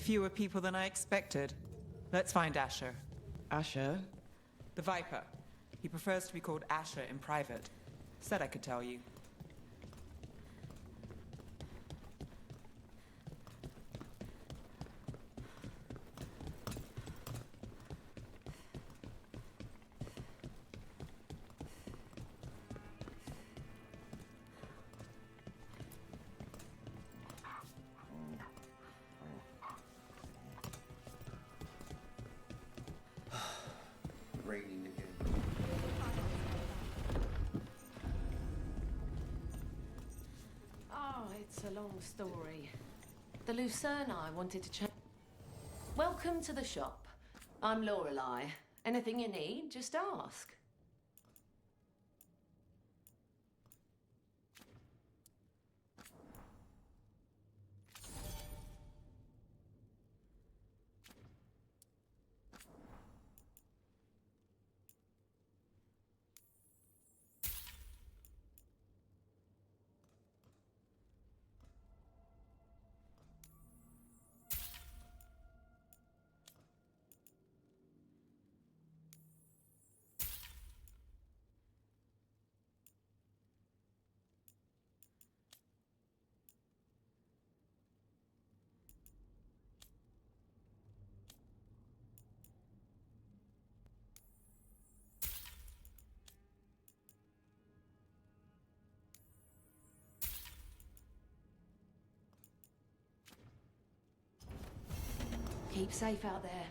fewer people than I expected. Let's find Asher. Asher? The Viper. He prefers to be called Asher in private. Said I could tell you. Raining again. Oh, it's a long story. The Lucerni wanted to change. Welcome to the shop. I'm Lorelei. Anything you need, just ask. Keep safe out there.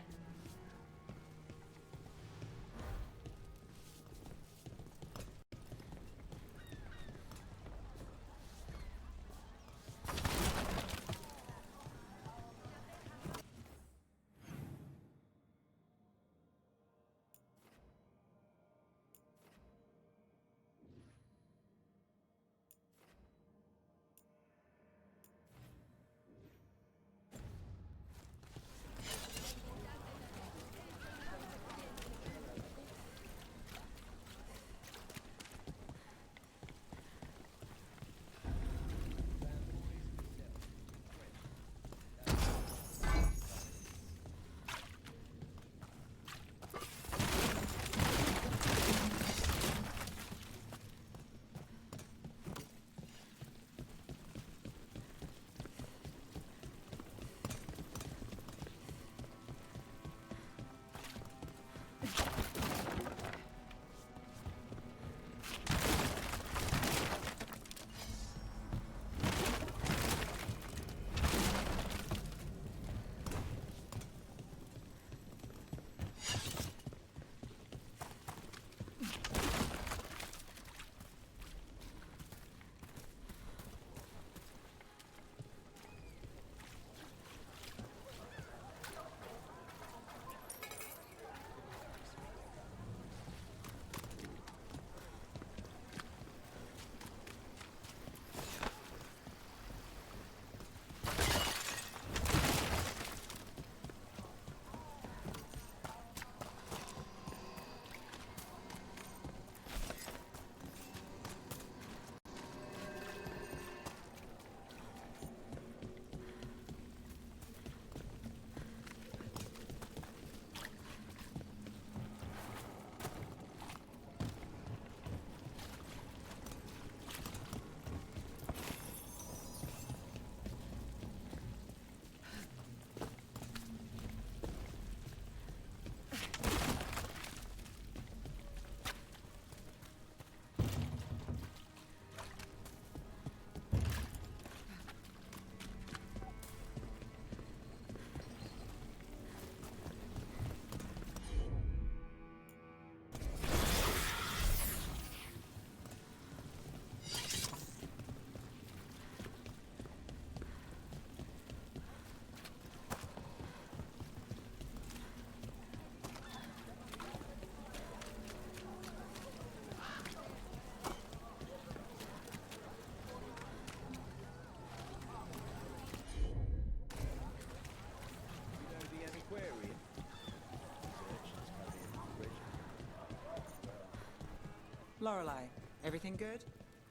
Lorelei, everything good?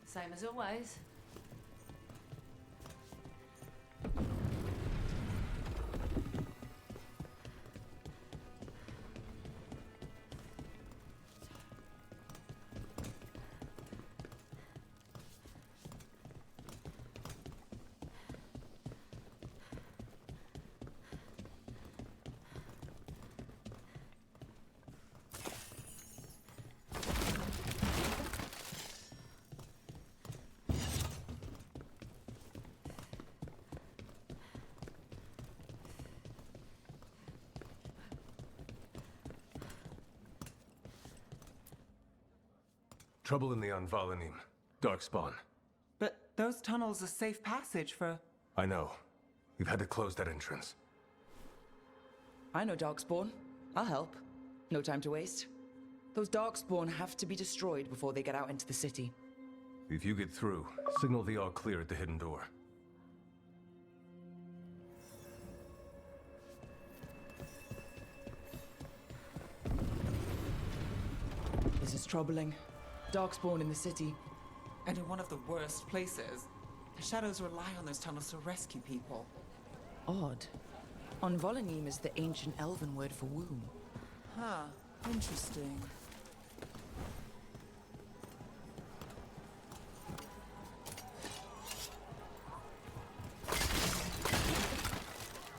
Same as always. Trouble in the Anvalanim. Darkspawn. But those tunnels are safe passage for... I know. We've had to close that entrance. I know Darkspawn. I'll help. No time to waste. Those Darkspawn have to be destroyed before they get out into the city. If you get through, signal the all clear at the hidden door. This is troubling. Darkspawn in the city. And in one of the worst places. The Shadows rely on those tunnels to rescue people. Odd. Anvalanim is the ancient elven word for womb. Huh. Interesting.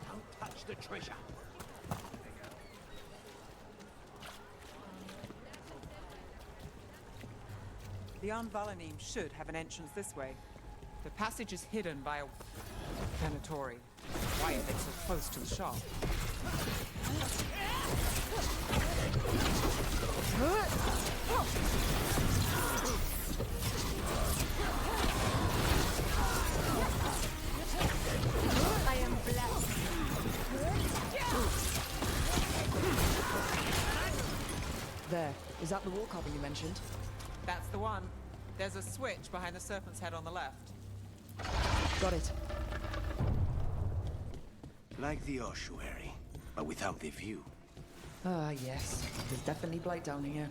Don't touch the treasure. The Anvalanim should have an entrance this way. The passage is hidden by a planetory. Why are they so close to the shop? I am blessed. There. Is that the wall carving you mentioned? That's the one. There's a switch behind the serpent's head on the left. Got it. Like the ossuary, but without the view. Ah, yes. There's definitely blight down here.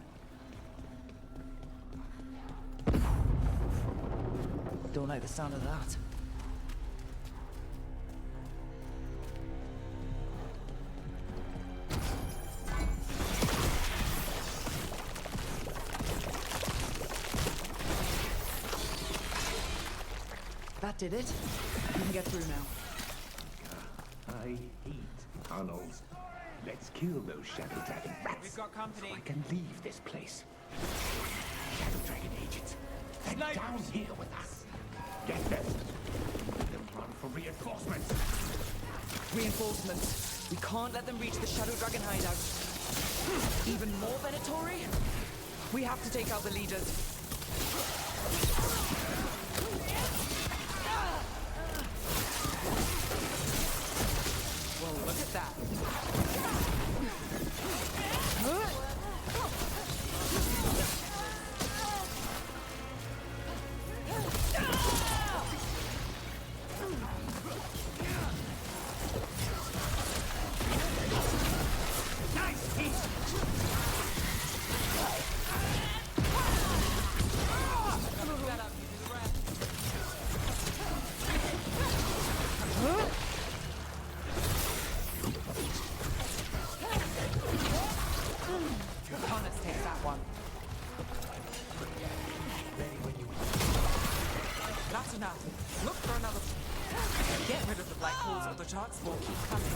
Don't like the sound of that. That did it. You can get through now. I hate tunnels. Let's kill those Shadow Dragon rats. We've got company. So I can leave this place. Shadow Dragon agents, they're down here with us. Get them. Let them run for reinforcements. Reinforcements. We can't let them reach the Shadow Dragon hideout. Even more Venatori? We have to take out the leaders. Well, look at that. Connors takes that one. Not enough. Look for another. Get rid of the black holes or the charts will keep coming.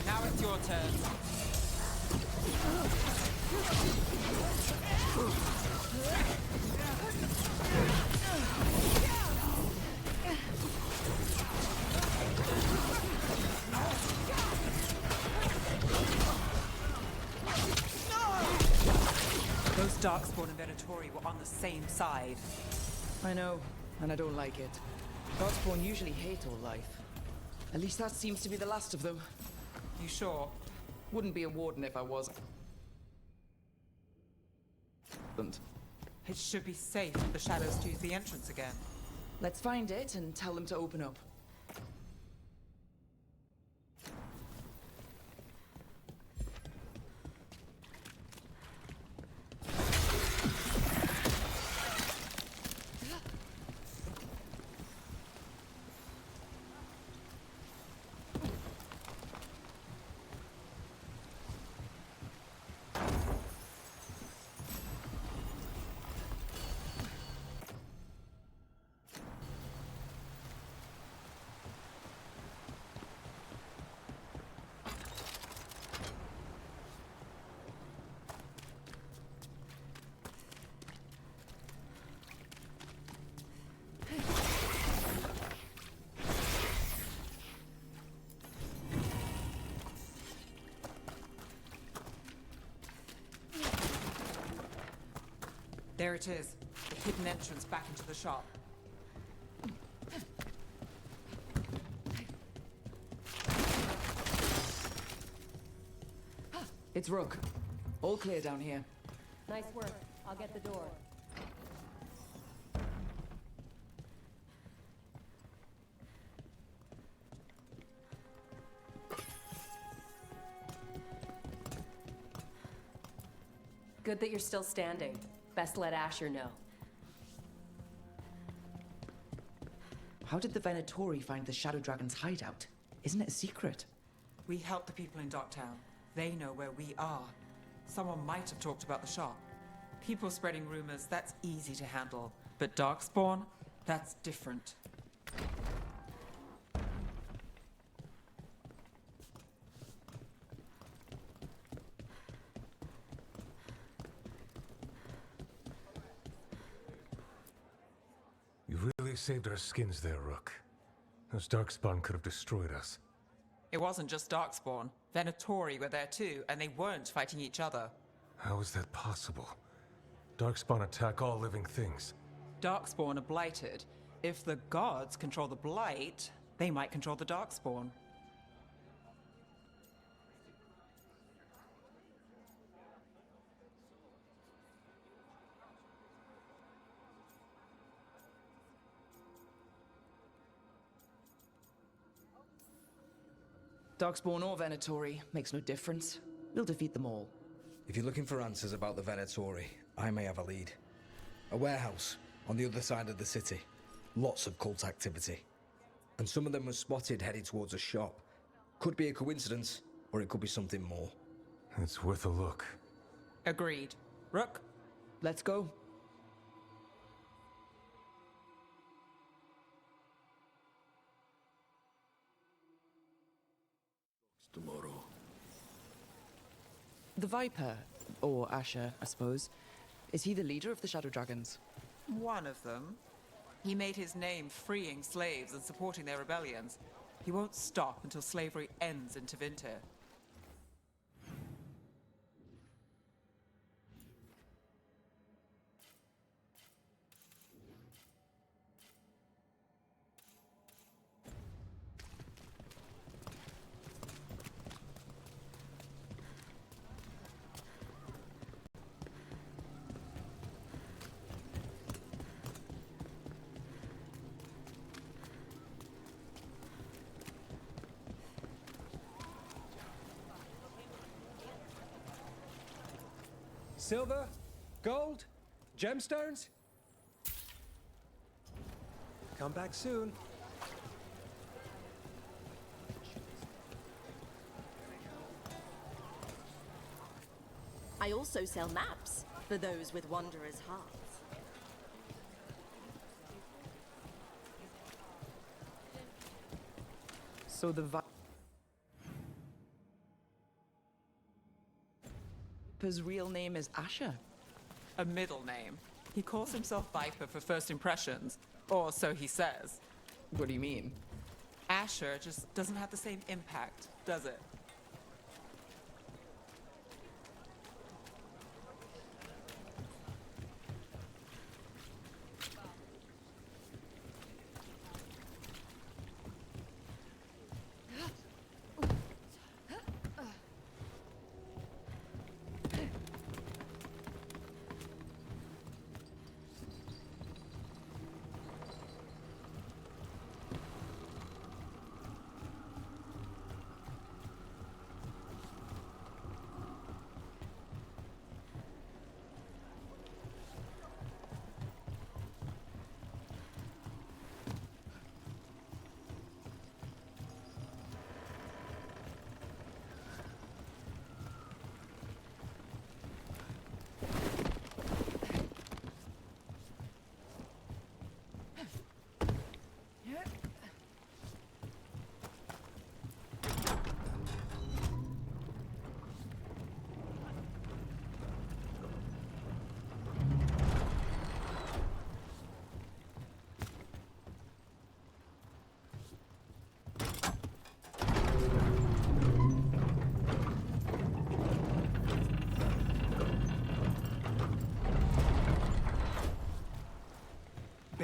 Now it's your turn. Those Darkspawn and Venatori were on the same side. I know, and I don't like it. Darkspawn usually hate all life. At least that seems to be the last of them. You sure? Wouldn't be a warden if I was. It should be safe if the Shadows choose the entrance again. Let's find it and tell them to open up. There it is. The hidden entrance back into the shop. It's Rook. All clear down here. Nice work. I'll get the door. Good that you're still standing. Best let Asher know. How did the Venatori find the Shadow Dragon's hideout? Isn't it a secret? We help the people in Docktown. They know where we are. Someone might have talked about the shop. People spreading rumors, that's easy to handle. But Darkspawn, that's different. You really saved our skins there, Rook. Those Darkspawn could have destroyed us. It wasn't just Darkspawn. Venatori were there too, and they weren't fighting each other. How is that possible? Darkspawn attack all living things. Darkspawn are blighted. If the gods control the blight, they might control the Darkspawn. Darkspawn or Venatori, makes no difference. We'll defeat them all. If you're looking for answers about the Venatori, I may have a lead. A warehouse on the other side of the city. Lots of cult activity. And some of them were spotted headed towards a shop. Could be a coincidence, or it could be something more. It's worth a look. Agreed. Rook? Let's go. Tomorrow. The Viper, or Asher, I suppose. Is he the leader of the Shadow Dragons? One of them. He made his name freeing slaves and supporting their rebellions. He won't stop until slavery ends in Tevinter. Silver? Gold? Gemstones? Come back soon. I also sell maps for those with wanderers' hearts. So the Viper's real name is Asher? A middle name. He calls himself Viper for first impressions, or so he says. What do you mean? Asher just doesn't have the same impact, does it?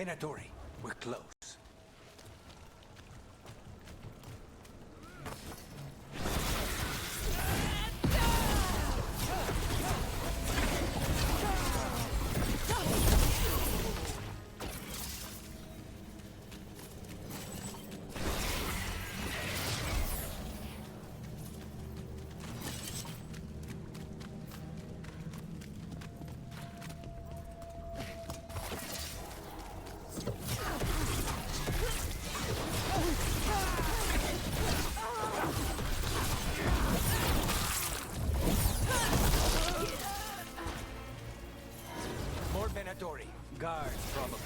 Venatori, we're close. More Venatori. Guards, probably.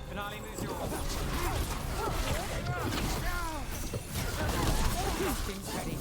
Finale moves your Things ready.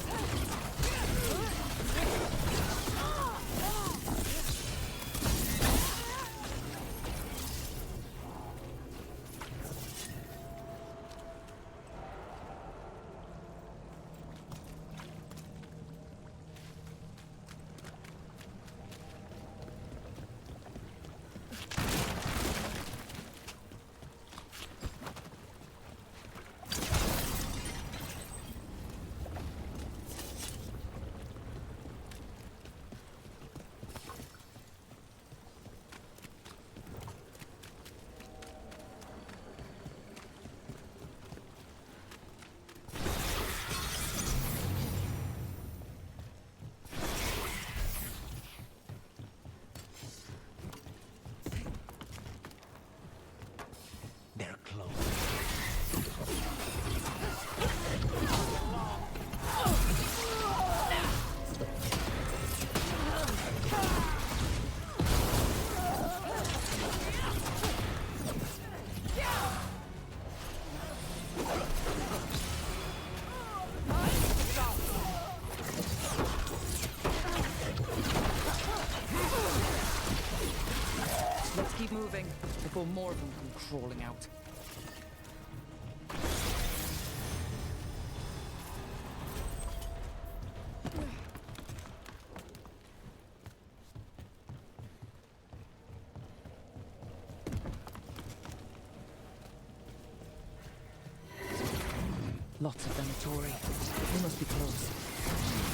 They're close. Let's keep moving before more of them come crawling out. Lots of Venatori. We must be close.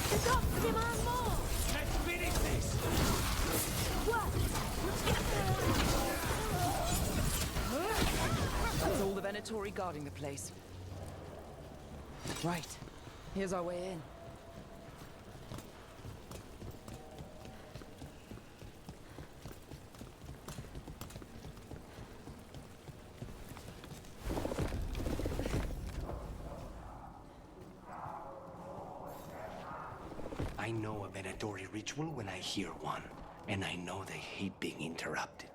The gods demand more! Let's finish this! That's all the Venatori guarding the place. Right. Here's our way in. I know a Venatori ritual when I hear one, and I know they hate being interrupted.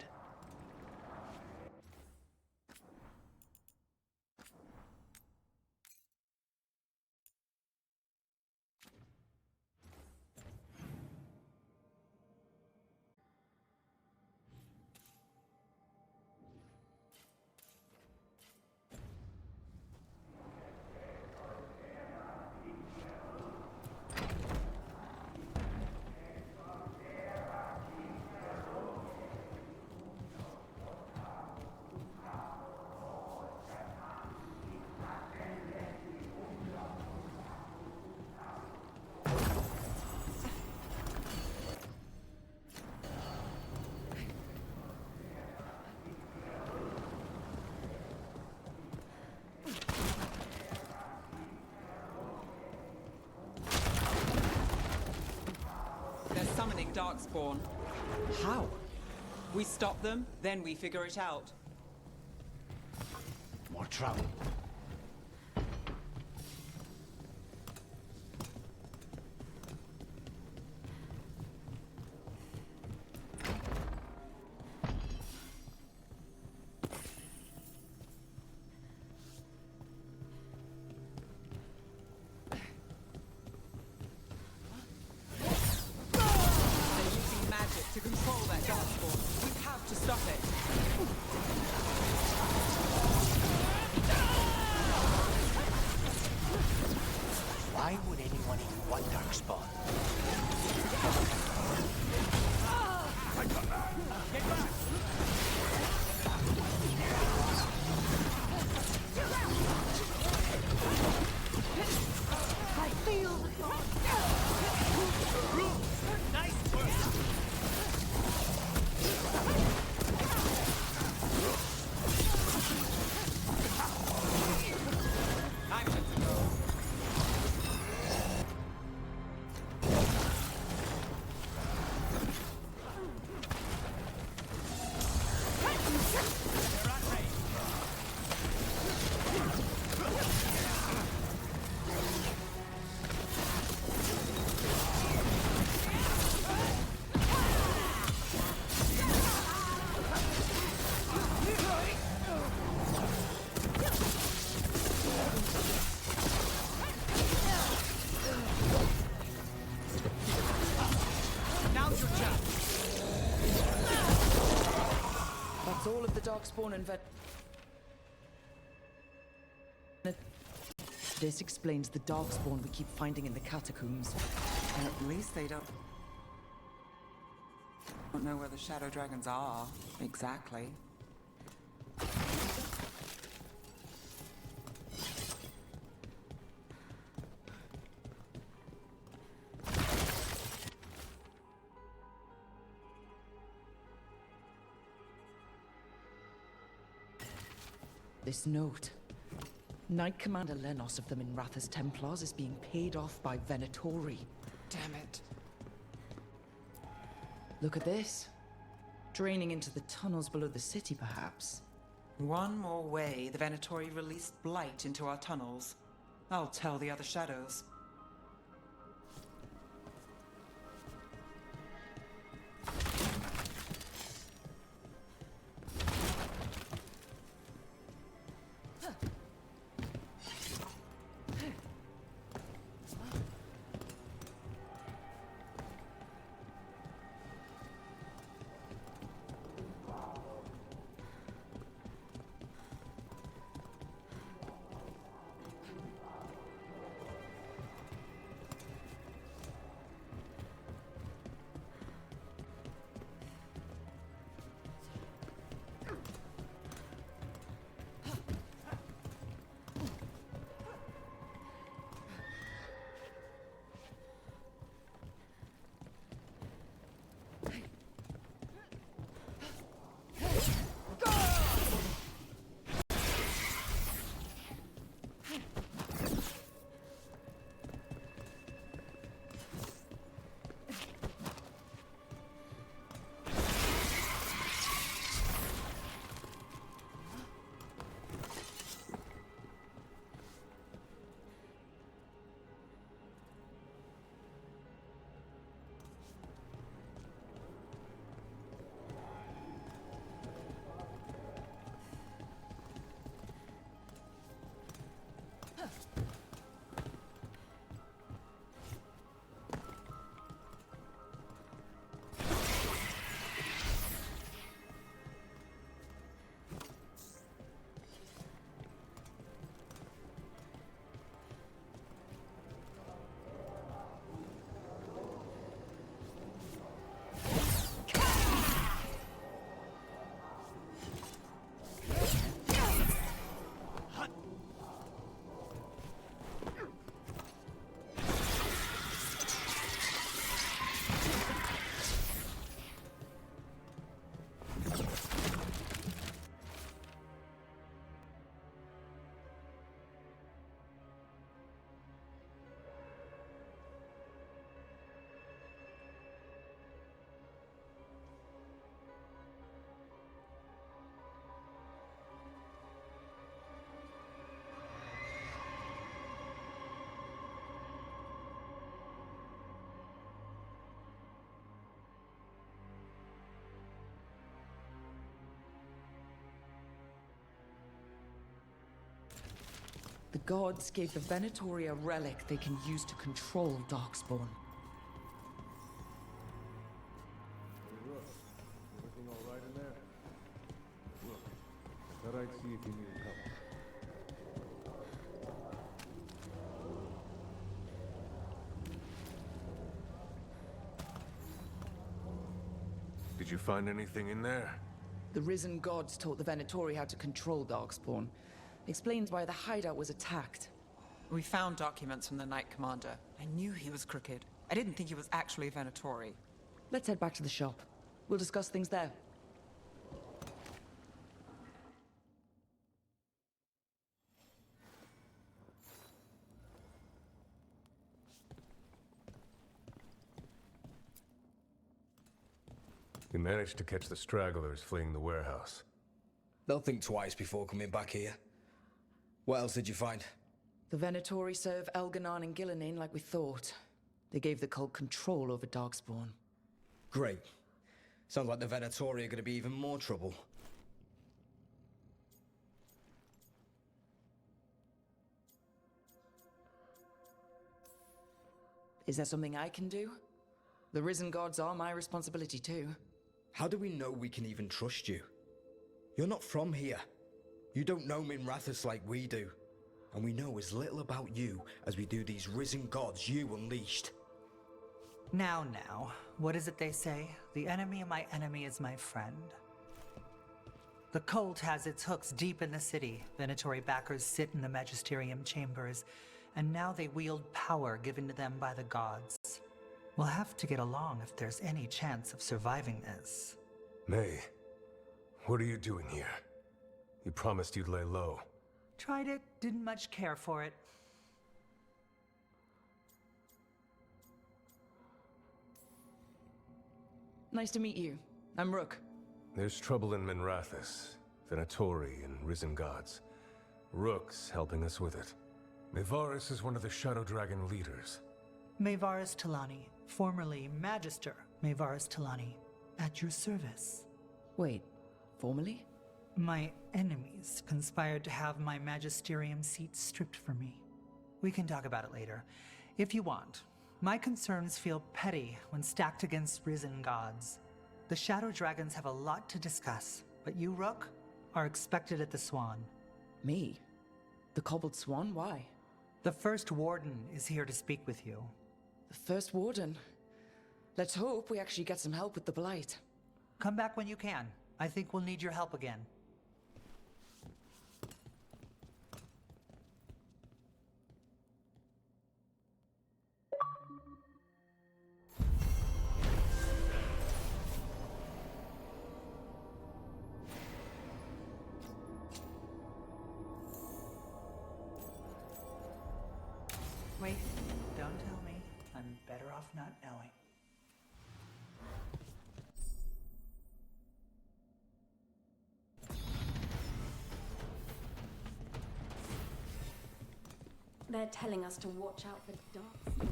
They're summoning Darkspawn. How? We stop them, then we figure it out. More trouble. It's all of the Darkspawn and This explains the Darkspawn we keep finding in the catacombs. At least they don't know where the Shadow Dragons are, exactly. This note. Knight Commander Lenos of the Minrathous Templars is being paid off by Venatori. Damn it. Look at this. Draining into the tunnels below the city, perhaps. One more way the Venatori released blight into our tunnels. I'll tell the other shadows. The gods gave the Venatori a relic they can use to control Darkspawn. Everything all right in there? Look, thought I'd see if you needed help. Did you find anything in there? The risen gods taught the Venatori how to control Darkspawn. Explains why the hideout was attacked. We found documents from the Knight Commander. I knew he was crooked. I didn't think he was actually a Venatori. Let's head back to the shop. We'll discuss things there. We managed to catch the stragglers fleeing the warehouse. They'll think twice before coming back here. What else did you find? The Venatori serve Elganon and Gillenane like we thought. They gave the cult control over Darkspawn. Great. Sounds like the Venatori are going to be even more trouble. Is there something I can do? The risen gods are my responsibility too. How do we know we can even trust you? You're not from here. You don't know Minrathous like we do. And we know as little about you as we do these risen gods you unleashed. Now, what is it they say? The enemy of my enemy is my friend. The cult has its hooks deep in the city. Venatory backers sit in the magisterium chambers, and now they wield power given to them by the gods. We'll have to get along if there's any chance of surviving this. May, what are you doing here? You promised you'd lay low. Tried it, didn't much care for it. Nice to meet you. I'm Rook. There's trouble in Minrathous, Venatori, and Risen Gods. Rook's helping us with it. Mayvarus is one of the Shadow Dragon leaders. Mayvarus Talani, formerly Magister Mayvarus Talani, at your service. Wait, formally? My enemies conspired to have my magisterium seat stripped from me. We can talk about it later, if you want. My concerns feel petty when stacked against risen gods. The Shadow Dragons have a lot to discuss, but you, Rook, are expected at the Swan. Me? The Cobbled Swan? Why? The First Warden is here to speak with you. The First Warden? Let's hope we actually get some help with the Blight. Come back when you can. I think we'll need your help again. Wait, don't tell me. I'm better off not knowing. They're telling us to watch out for dogs.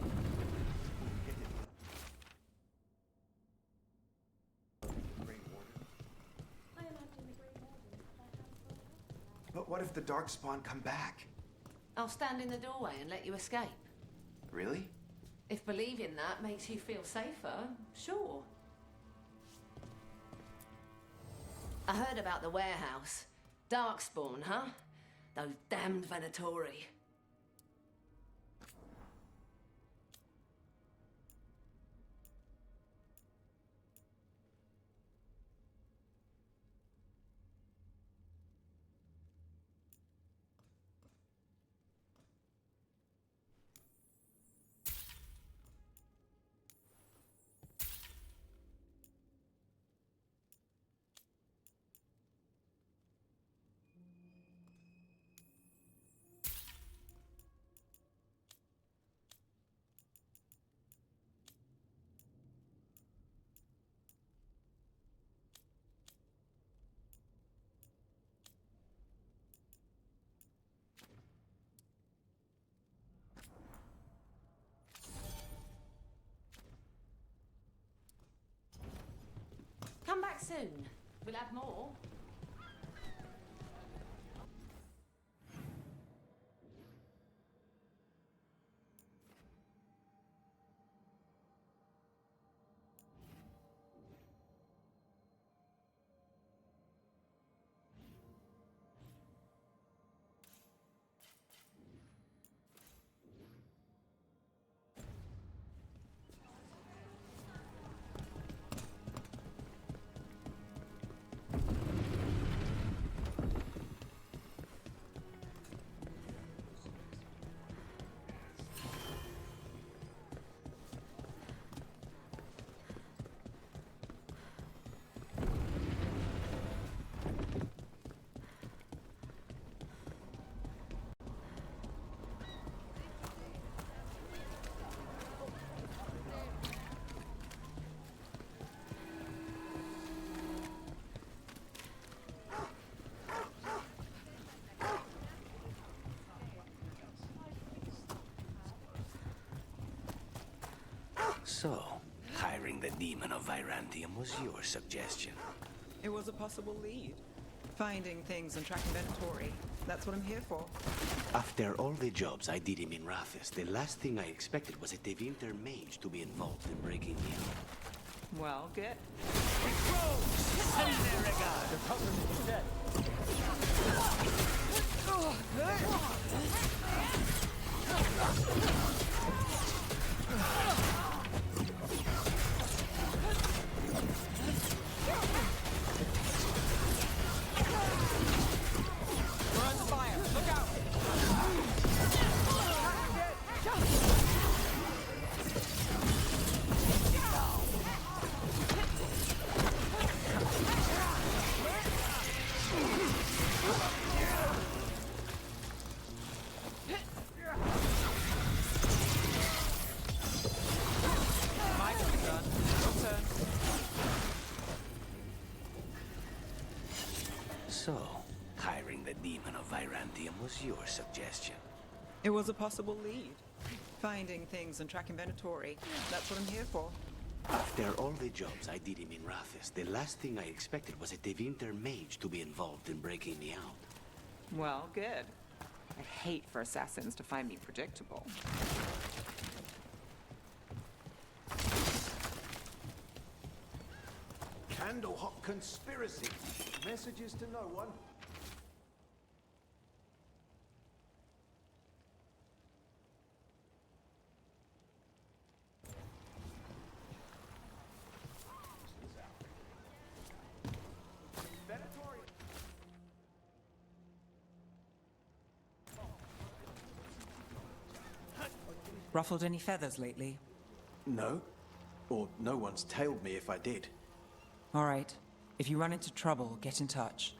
But what if the Darkspawn come back? I'll stand in the doorway and let you escape. Really? If believing that makes you feel safer, sure. I heard about the warehouse. Darkspawn, huh? Those damned Venatori. Come back soon. We'll have more. So, hiring the demon of Virantium was your suggestion. It was a possible lead. Finding things and tracking Venatori. That's what I'm here for. After all the jobs I did in Minrathous, the last thing I expected was a Tevinter mage to be involved in breaking me out. Well, good. We're under fire. Look out! My turn, done. Your turn. So, hiring the demon of Virantium was your suggestion. It was a possible lead. Finding things and tracking Venatori. That's what I'm here for. After all the jobs I did in Minrathis, the last thing I expected was a Tevinter mage to be involved in breaking me out. Well, good. I hate for assassins to find me predictable. Candlehot conspiracy. Messages to no one. Ruffled any feathers lately? No. Or no one's tailed me if I did. All right. If you run into trouble, get in touch.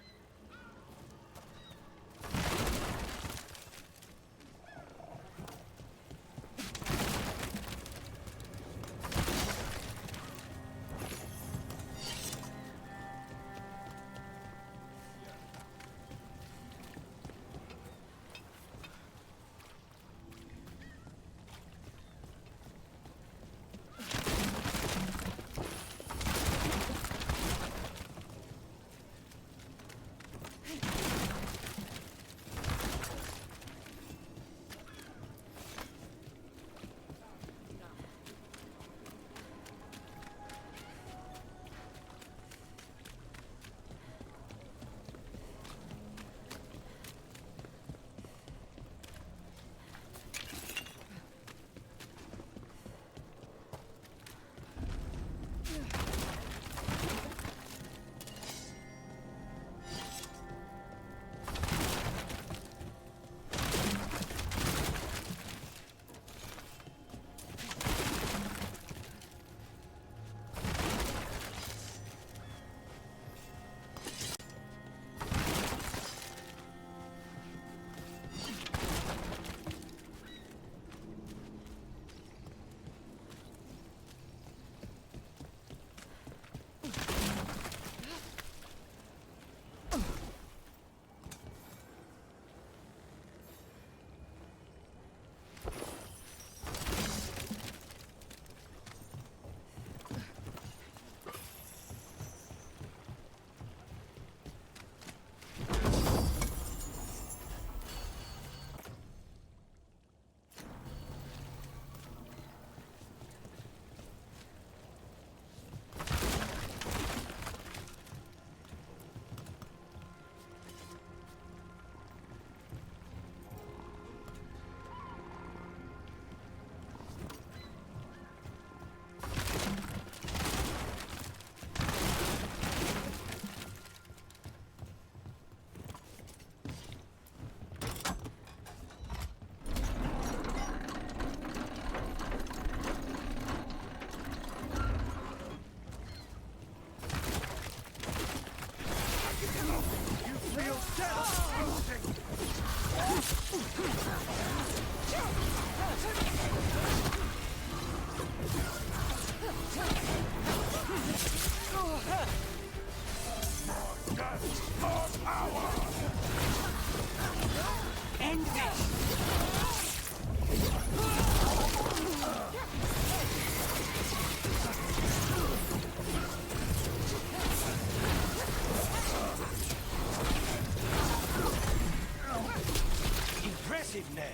Impressive, Nev.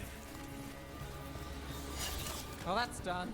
Well, that's done.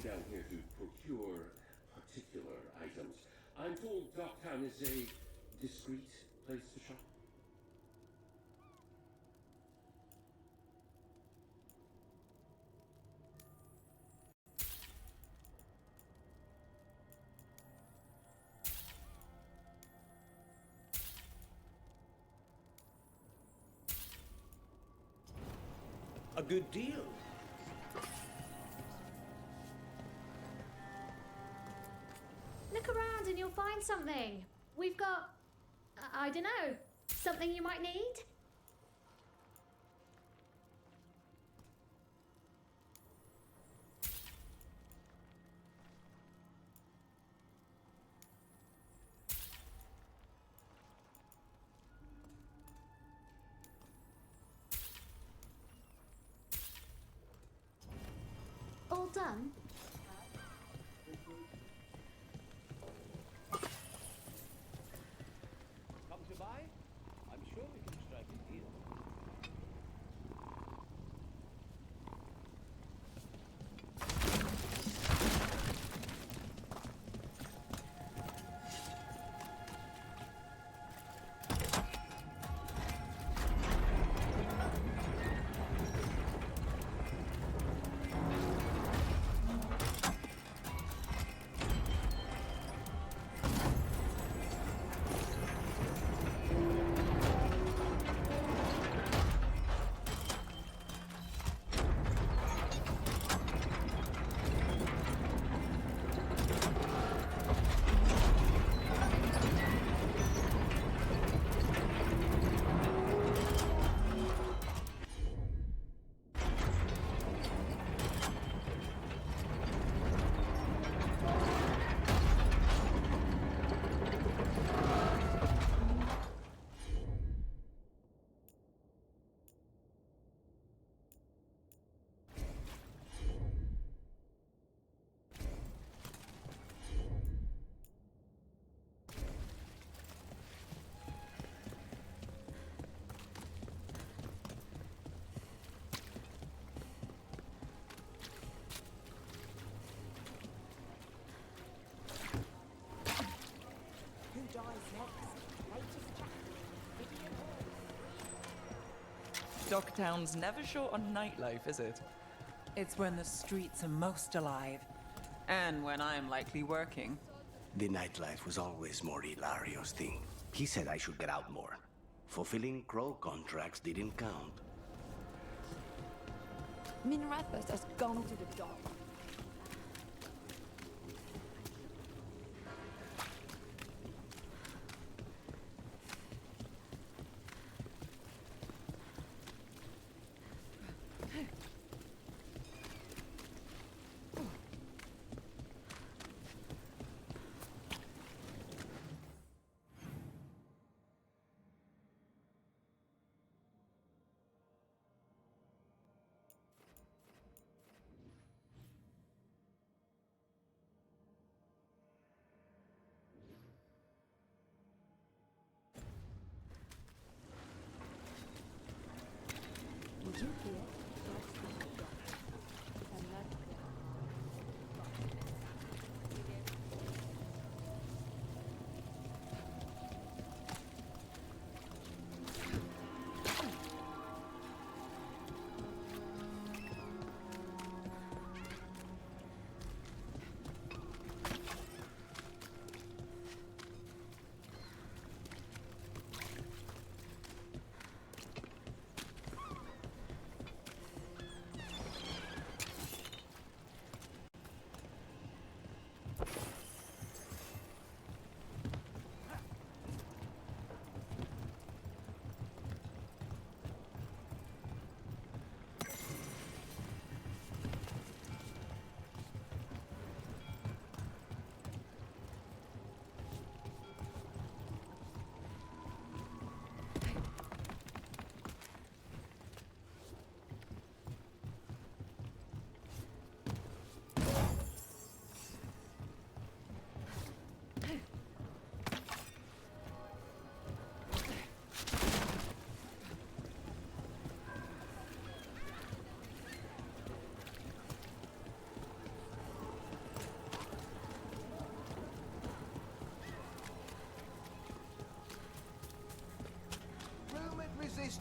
down here to procure particular items. I'm told Docktown is a discreet place to shop. A good deal. Look around and you'll find something. We've got, I don't know, something you might need? All done? Come to buy? I'm sure we can strike a deal. Docktown's never short on nightlife, is it? It's when the streets are most alive. And when I'm likely working. The nightlife was always more Hilario's thing. He said I should get out more. Fulfilling Crow contracts didn't count. Minrathus has gone to the dock.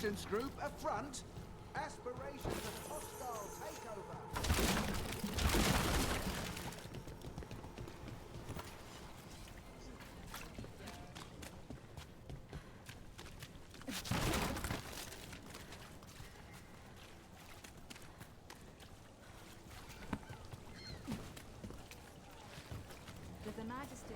resistance group up front. Aspirations of hostile takeover. To the Magister.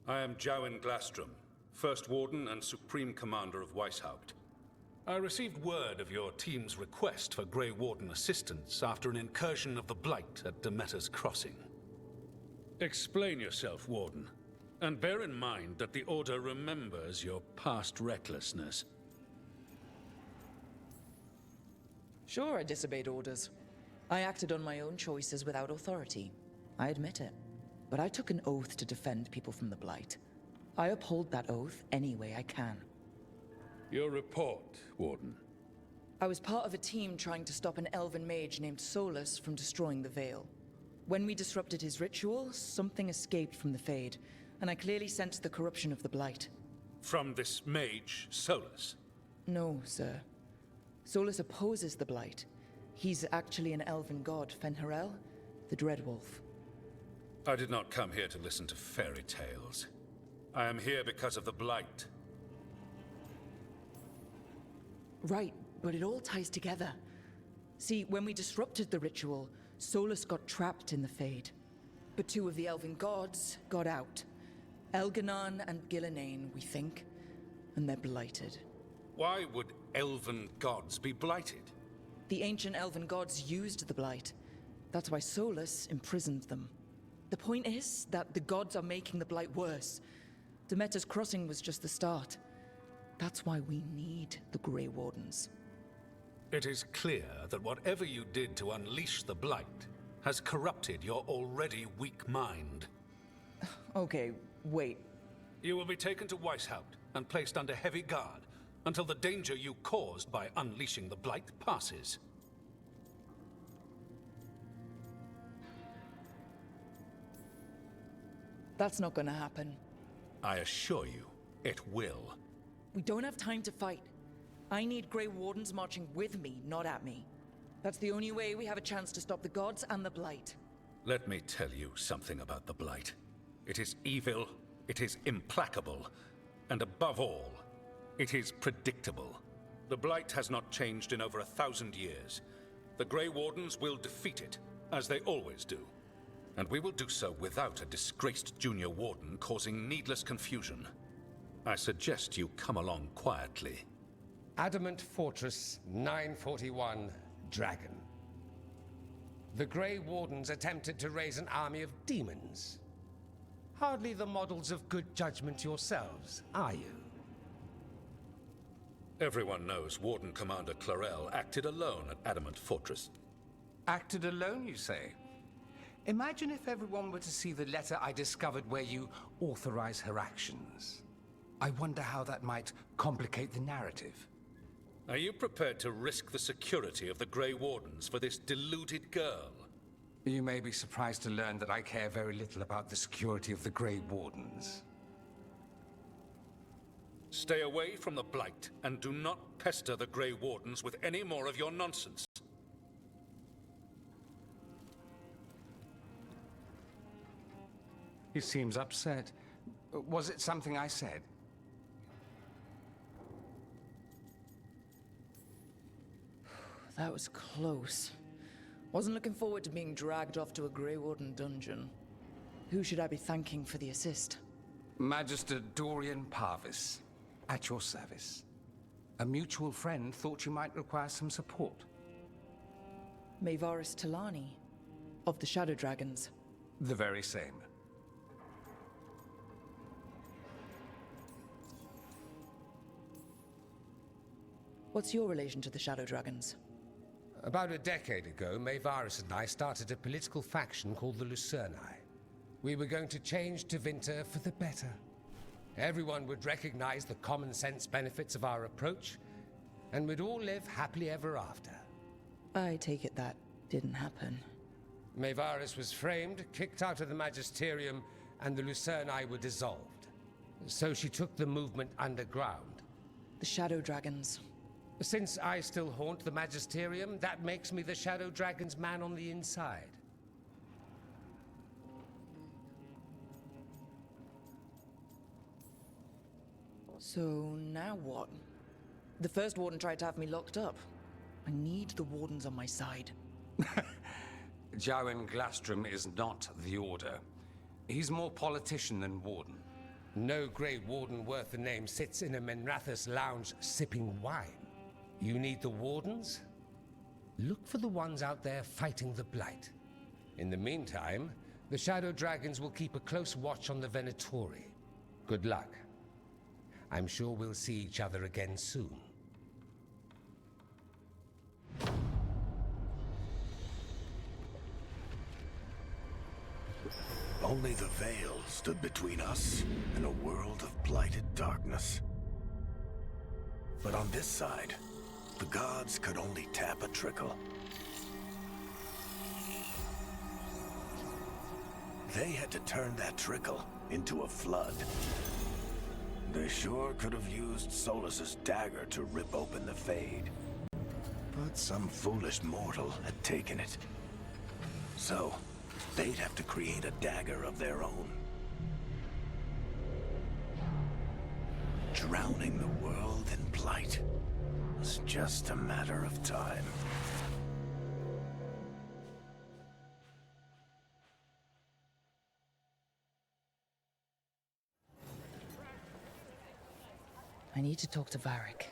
I am Jowen Glastrom, First Warden and Supreme Commander of Weishaupt. I received word of your team's request for Grey Warden assistance after an incursion of the Blight at Demeter's Crossing. Explain yourself, Warden, and bear in mind that the Order remembers your past recklessness. Sure, I disobeyed orders. I acted on my own choices without authority. I admit it. But I took an oath to defend people from the Blight. I uphold that oath any way I can. Your report, Warden. I was part of a team trying to stop an elven mage named Solus from destroying the Veil. When we disrupted his ritual, something escaped from the Fade, and I clearly sensed the corruption of the Blight. From this mage, Solus? No, sir. Solus opposes the Blight. He's actually an elven god, Fen'Harel, the Dreadwolf. I did not come here to listen to fairy tales. I am here because of the Blight. Right, but it all ties together. See, when we disrupted the ritual, Solus got trapped in the Fade. But two of the elven gods got out. Elganon and Gillenane, we think. And they're blighted. Why would elven gods be blighted? The ancient elven gods used the Blight. That's why Solus imprisoned them. The point is that the gods are making the Blight worse. Demeter's Crossing was just the start. That's why we need the Grey Wardens. It is clear that whatever you did to unleash the Blight has corrupted your already weak mind. Okay, wait. You will be taken to Weishaupt and placed under heavy guard until the danger you caused by unleashing the Blight passes. That's not gonna happen. I assure you, it will. We don't have time to fight. I need Grey Wardens marching with me, not at me. That's the only way we have a chance to stop the gods and the Blight. Let me tell you something about the Blight. It is evil, it is implacable, and above all, it is predictable. The Blight has not changed in over 1,000 years. The Grey Wardens will defeat it, as they always do. And we will do so without a disgraced junior warden causing needless confusion. I suggest you come along quietly. Adamant Fortress 941, Dragon. The Grey Wardens attempted to raise an army of demons. Hardly the models of good judgment yourselves, are you? Everyone knows Warden Commander Clarel acted alone at Adamant Fortress. Acted alone, you say? Imagine if everyone were to see the letter I discovered where you authorize her actions. I wonder how that might complicate the narrative. Are you prepared to risk the security of the Grey Wardens for this deluded girl? You may be surprised to learn that I care very little about the security of the Grey Wardens. Stay away from the Blight, and do not pester the Grey Wardens with any more of your nonsense. He seems upset. Was it something I said? That was close. Wasn't looking forward to being dragged off to a Grey Warden dungeon. Who should I be thanking for the assist? Magister Dorian Parvis, at your service. A mutual friend thought you might require some support. Maevaris Talani, of the Shadow Dragons. The very same. What's your relation to the Shadow Dragons? About a decade ago, Maevaris and I started a political faction called the Lucerni. We were going to change Tevinter for the better. Everyone would recognize the common sense benefits of our approach, and we'd all live happily ever after. I take it that didn't happen. Maevaris was framed, kicked out of the Magisterium, and the Lucerni were dissolved. So she took the movement underground. The Shadow Dragons. Since I still haunt the Magisterium, that makes me the Shadow Dragon's man on the inside. So now what? The first warden tried to have me locked up. I need the wardens on my side. Jowen Glastrom is not the Order. He's more politician than warden. No Grey Warden worth the name sits in a Minrathous lounge sipping wine. You need the Wardens? Look for the ones out there fighting the Blight. In the meantime, the Shadow Dragons will keep a close watch on the Venatori. Good luck. I'm sure we'll see each other again soon. Only the Veil stood between us and a world of blighted darkness. But on this side, the gods could only tap a trickle. They had to turn that trickle into a flood. They sure could have used Solus's dagger to rip open the Fade. But some foolish mortal had taken it. So, they'd have to create a dagger of their own. Drowning the world in blight was just a matter of time. I need to talk to Varric.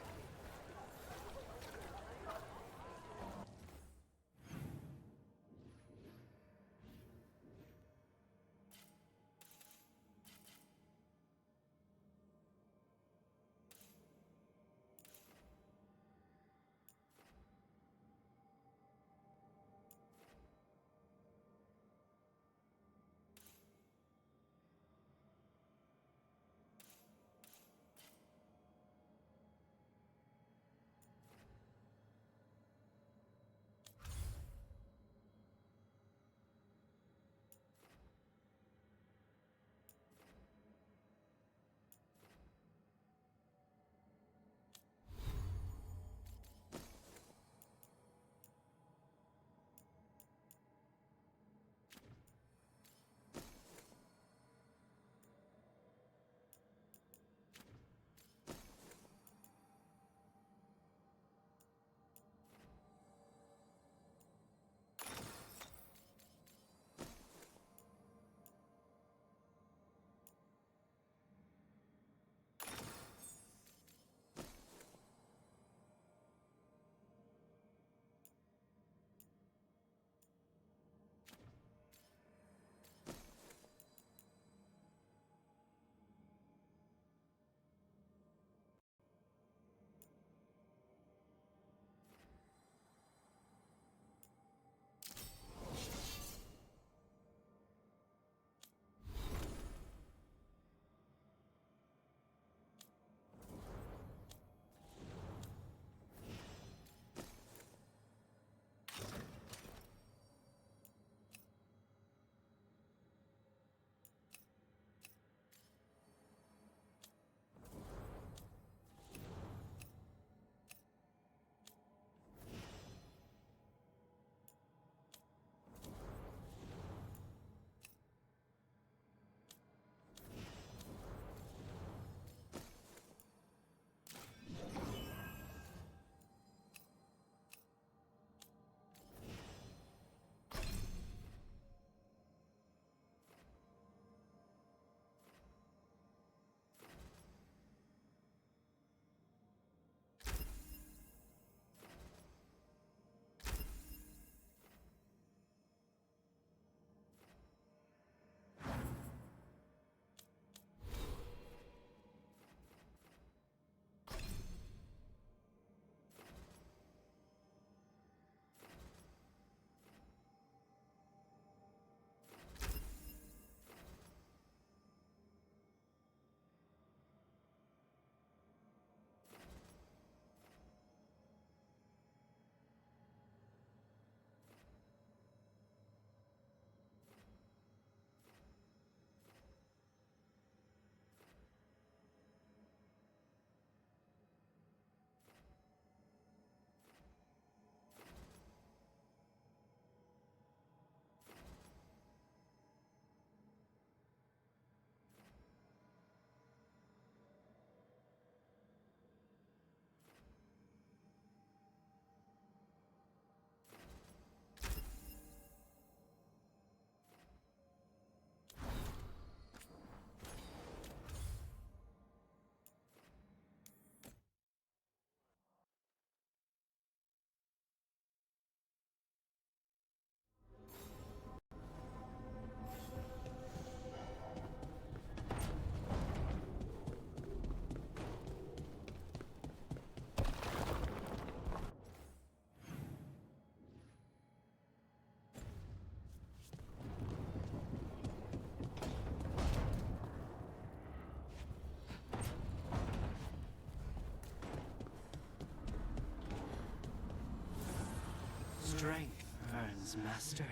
Strength earns mastery.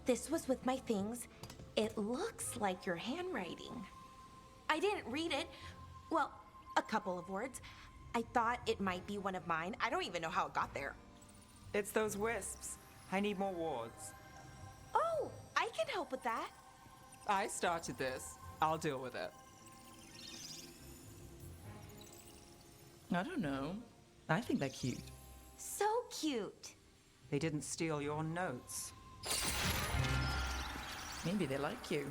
This was with my things. It looks like your handwriting. I didn't read it. Well, a couple of words. I thought it might be one of mine. I don't even know how it got there. It's those wisps. I need more wards. Oh, I can help with that. I started this. I'll deal with it. I don't know. I think they're cute. So cute. They didn't steal your notes. Maybe they like you.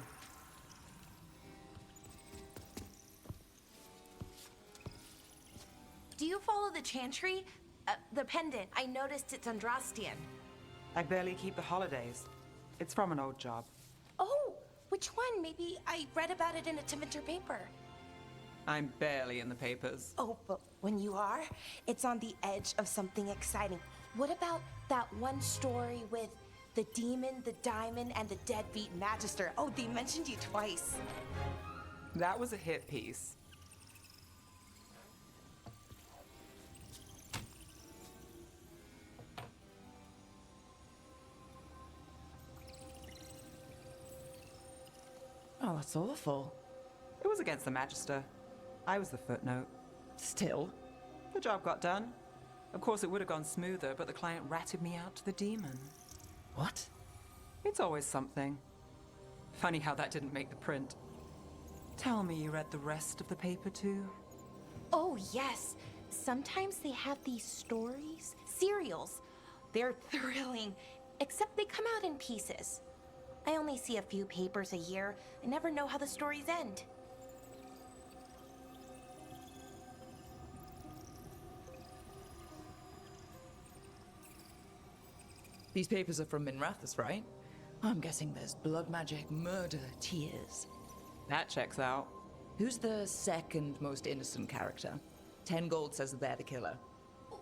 Do you follow the chantry? The pendant. I noticed it's Andrastian. I barely keep the holidays. It's from an old job. Oh, which one? Maybe I read about it in a Tevinter paper. I'm barely in the papers. Oh, but when you are, it's on the edge of something exciting. What about that one story with the demon, the diamond, and the deadbeat magister? Oh, they mentioned you twice. That was a hit piece. Oh, that's awful. It was against the Magister. I was the footnote. Still? The job got done. Of course, it would have gone smoother, but the client ratted me out to the demon. What? It's always something. Funny how that didn't make the print. Tell me you read the rest of the paper too? Oh, yes. Sometimes they have these stories, serials. They're thrilling, except they come out in pieces. I only see a few papers a year. I never know how the stories end. These papers are from Minrathous, right? I'm guessing there's blood magic, murder, tears. That checks out. Who's the second most innocent character? 10 gold says they're the killer.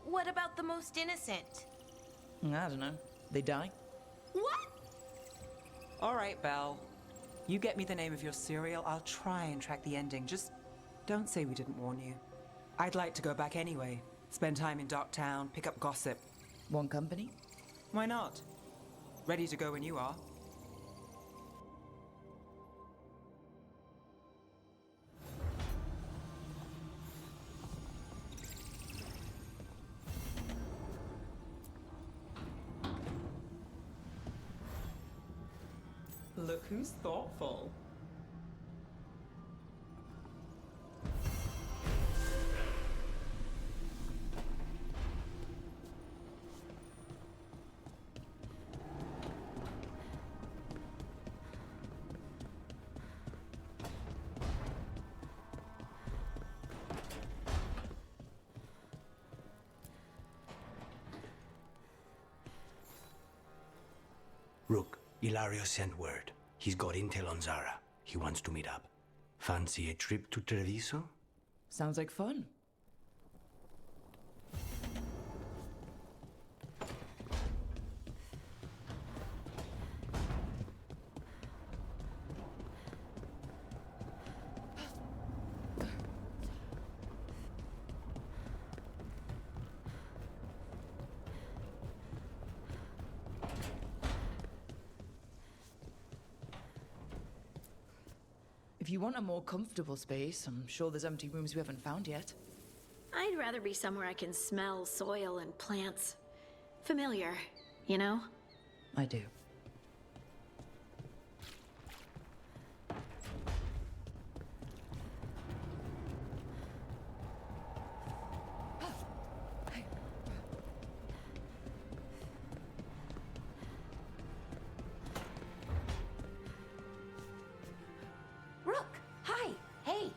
What about the most innocent? I don't know. They die? What? All right, Belle. You get me the name of your serial, I'll try and track the ending. Just don't say we didn't warn you. I'd like to go back anyway. Spend time in Darktown, pick up gossip. One company? Why not? Ready to go when you are. Look who's thoughtful. Rook, Ilario sent word. He's got intel on Zara. He wants to meet up. Fancy a trip to Treviso? Sounds like fun. If you want a more comfortable space, I'm sure there's empty rooms we haven't found yet. I'd rather be somewhere I can smell soil and plants. Familiar, you know? I do. Rook, hi. Hey.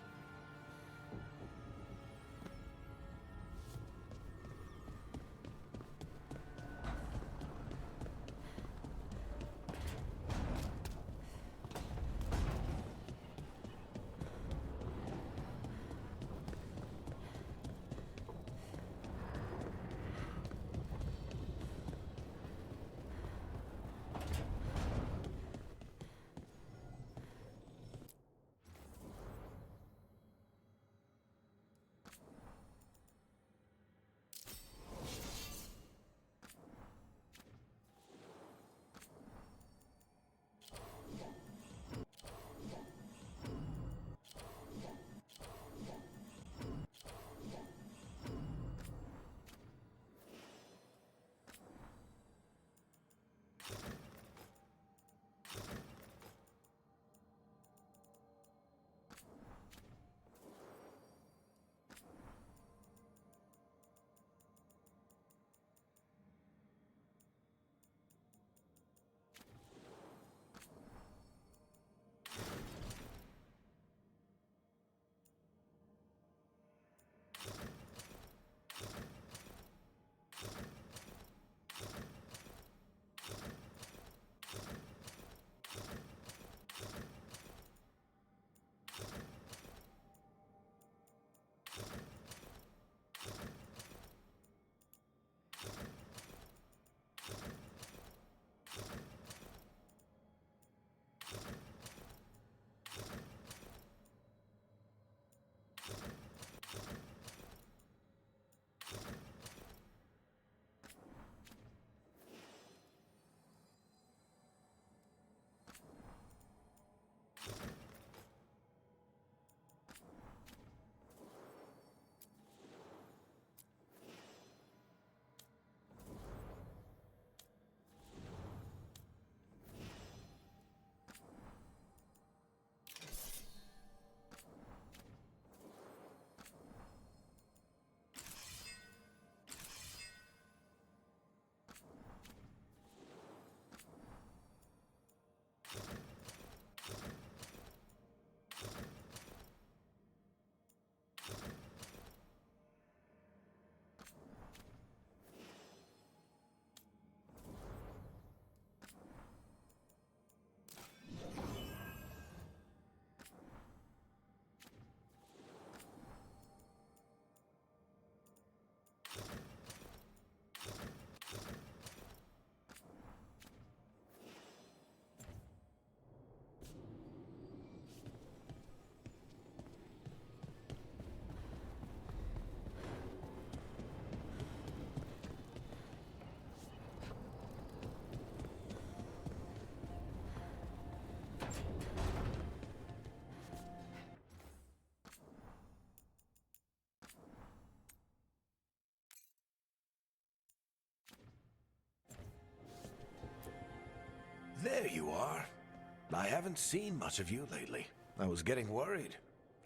I haven't seen much of you lately. I was getting worried.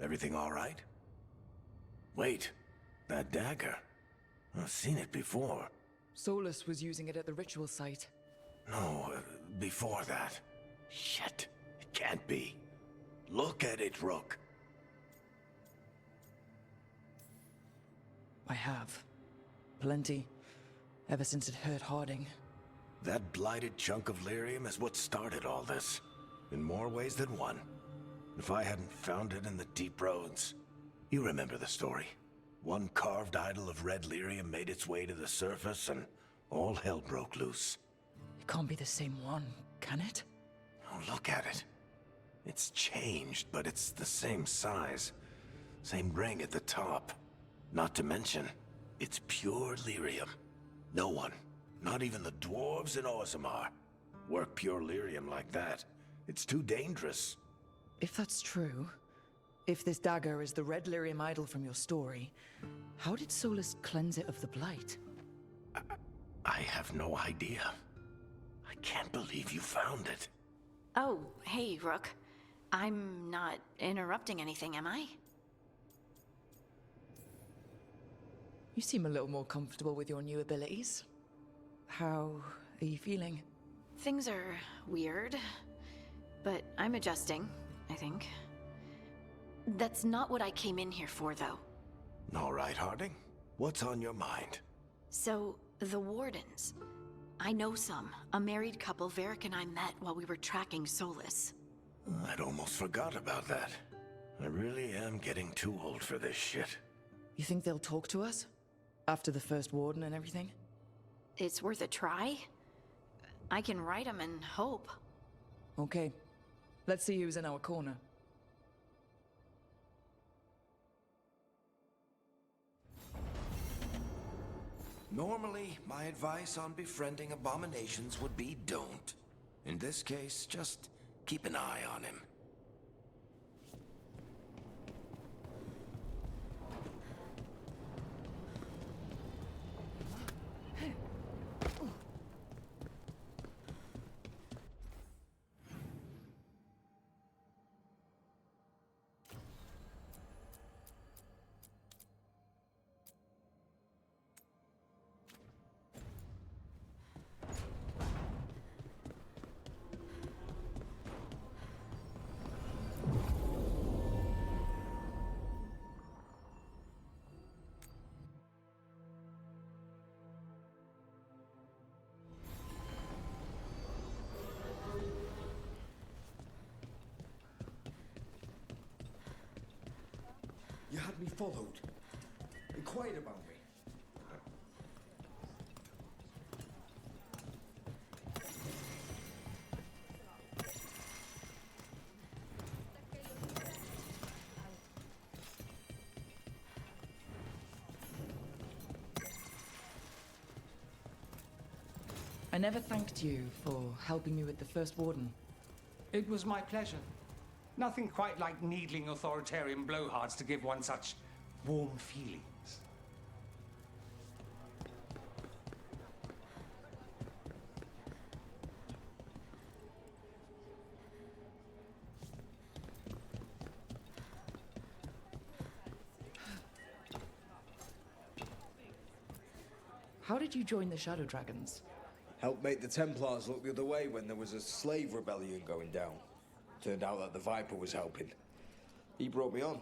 Everything all right? Wait, that dagger. I've seen it before. Solus was using it at the ritual site. No, before that. Shit, it can't be. Look at it, Rook. I have. Plenty. Ever since it hurt Harding. That blighted chunk of lyrium is what started all this. In more ways than one. If I hadn't found it in the deep roads... You remember the story. One carved idol of red lyrium made its way to the surface and all hell broke loose. It can't be the same one, can it? Oh, look at it. It's changed, but it's the same size. Same ring at the top. Not to mention, it's pure lyrium. No one, not even the dwarves in Orzammar, work pure lyrium like that. It's too dangerous. If that's true, if this dagger is the red lyrium idol from your story, how did Solus cleanse it of the blight? I have no idea. I can't believe you found it. Oh, hey, Rook. I'm not interrupting anything, am I? You seem a little more comfortable with your new abilities. How are you feeling? Things are weird, but I'm adjusting, I think. That's not what I came in here for, though. All right, Harding. What's on your mind? So, the Wardens. I know some. A married couple Varric and I met while we were tracking Solus. I'd almost forgot about that. I really am getting too old for this shit. You think they'll talk to us? After the first warden and everything? It's worth a try. I can write them and hope. Okay. Let's see who's in our corner. Normally, my advice on befriending abominations would be don't. In this case, just keep an eye on him. You had me followed. Inquired about me. I never thanked you for helping me with the first warden. It was my pleasure. Nothing quite like needling authoritarian blowhards to give one such warm feelings. How did you join the Shadow Dragons? Helped make the Templars look the other way when there was a slave rebellion going down. Turned out that the Viper was helping. He brought me on.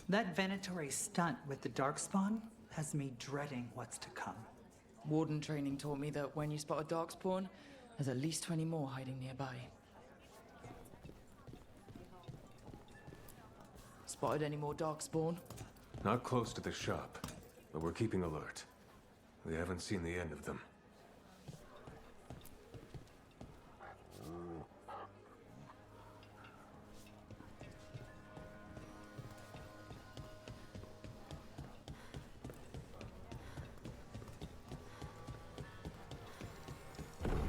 That Venatori stunt with the Darkspawn has me dreading what's to come. Warden training taught me that when you spot a Darkspawn, there's at least 20 more hiding nearby. Spotted any more Darkspawn? Not close to the shop, but we're keeping alert. We haven't seen the end of them.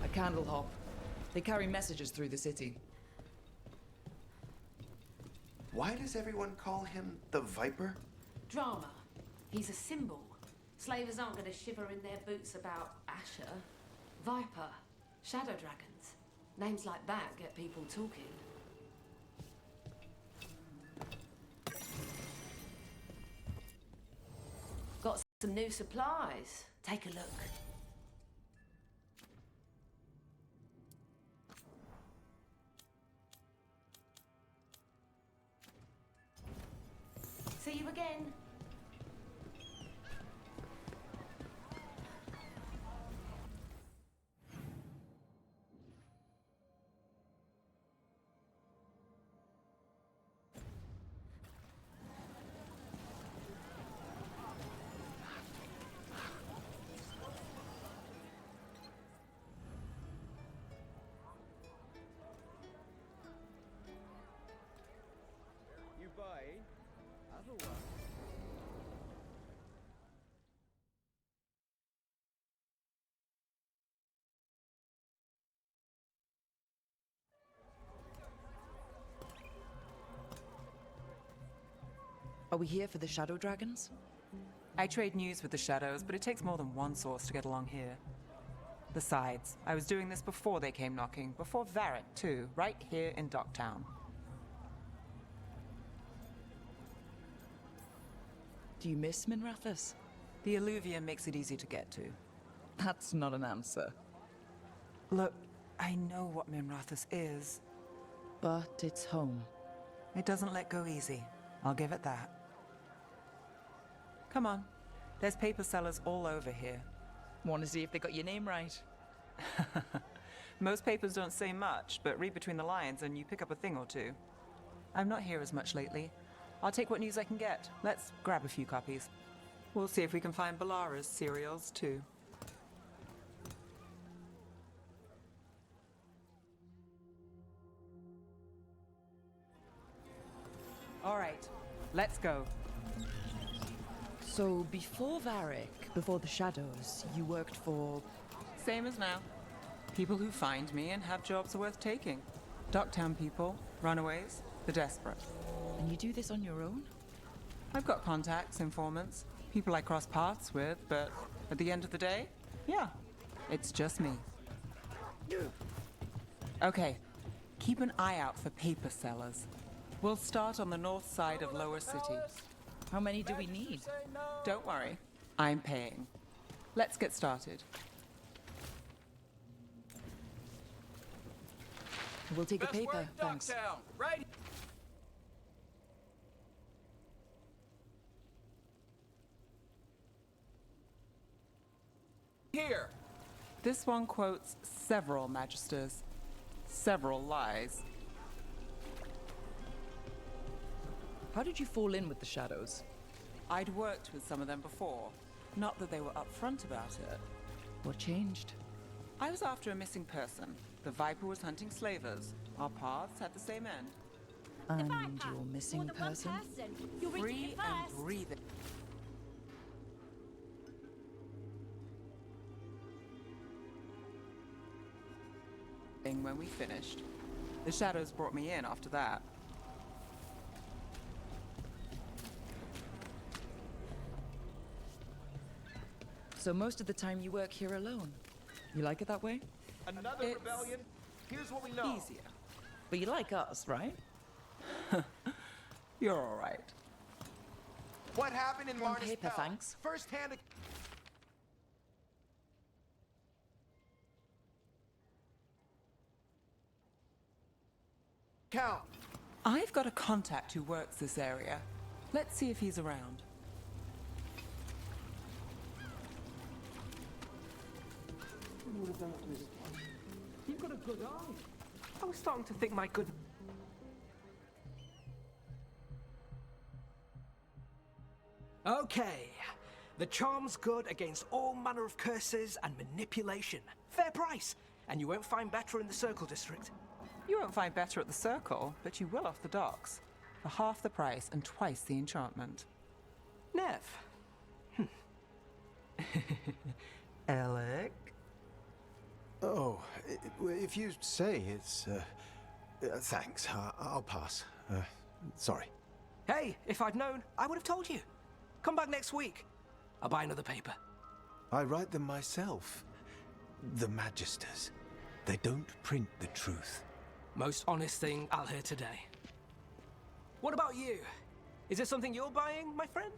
A candle hop. They carry messages through the city. Why does everyone call him the Viper? Drama. He's a symbol. Slavers aren't going to shiver in their boots about Asher. Viper, shadow dragons. Names like that get people talking. Got some new supplies. Take a look. See you again. You buying? Otherwise. Are we here for the shadow dragons? I trade news with the shadows, but it takes more than one source to get along here. Besides, I was doing this before they came knocking, before Varric too, right here in Docktown. Do you miss Minrathous? The alluvium makes it easy to get to. That's not an answer. Look, I know what Minrathous is. But it's home. It doesn't let go easy. I'll give it that. Come on. There's paper sellers all over here. Want to see if they got your name right? Most papers don't say much, but read between the lines and you pick up a thing or two. I'm not here as much lately. I'll take what news I can get. Let's grab a few copies. We'll see if we can find Balara's cereals, too. All right, let's go. So, before Varric, before the Shadows, you worked for... Same as now. People who find me and have jobs are worth taking. Docktown people, runaways, the desperate. And you do this on your own? I've got contacts, informants, people I cross paths with, but at the end of the day, yeah, it's just me. Okay, keep an eye out for paper sellers. We'll start on the north side of Lower City. How many do we need? Don't worry, I'm paying. Let's get started. We'll take a paper, thanks. Right. Here. This one quotes several magisters, several lies. How did you fall in with the Shadows? I'd worked with some of them before. Not that they were upfront about it. What changed? I was after a missing person. The Viper was hunting slavers. Our paths had the same end. And your missing person? Free and breathing. When we finished. The Shadows brought me in after that. So most of the time you work here alone. You like it that way? Another rebellion? Here's what we know. Easier. But you like us, right? You're all right. What happened in Marnus paper, Pell? thanks. First-hand... Count. I've got a contact who works this area. Let's see if he's around. You've got a good eye. I was starting to think my good... Okay. The charm's good against all manner of curses and manipulation. Fair price. And you won't find better in the Circle District. You won't find better at the Circle, but you will off the docks. For half the price and twice the enchantment. Nev. Alec? Oh, if you say it's... thanks. I'll pass. Sorry. Hey, if I'd known, I would have told you. Come back next week. I'll buy another paper. I write them myself. The Magisters. They don't print the truth. Most honest thing I'll hear today. What about you? Is there something you're buying, my friend?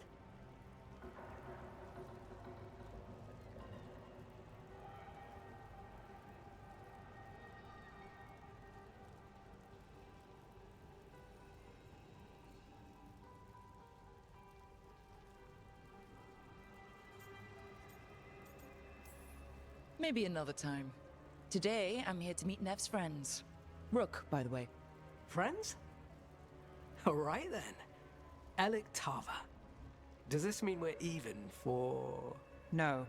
Maybe another time. Today, I'm here to meet Nev's friends. Rook, by the way. Friends? All right then. Alec Tava. Does this mean we're even for... No.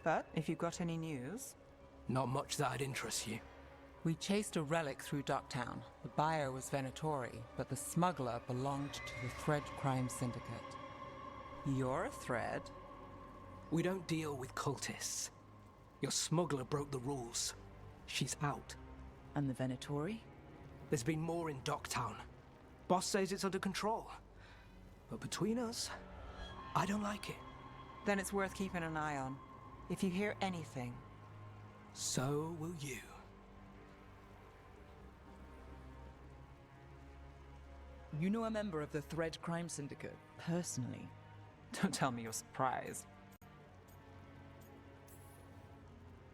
But if you've got any news... Not much that'd interest you. We chased a relic through Docktown. The buyer was Venatori, but the smuggler belonged to the Thread Crime Syndicate. You're a Thread? We don't deal with cultists. Your smuggler broke the rules. She's out. And the Venatori? There's been more in Docktown. Boss says it's under control. But between us, I don't like it. Then it's worth keeping an eye on. If you hear anything... So will you. You know a member of the Thread Crime Syndicate, personally? Don't tell me you're surprised.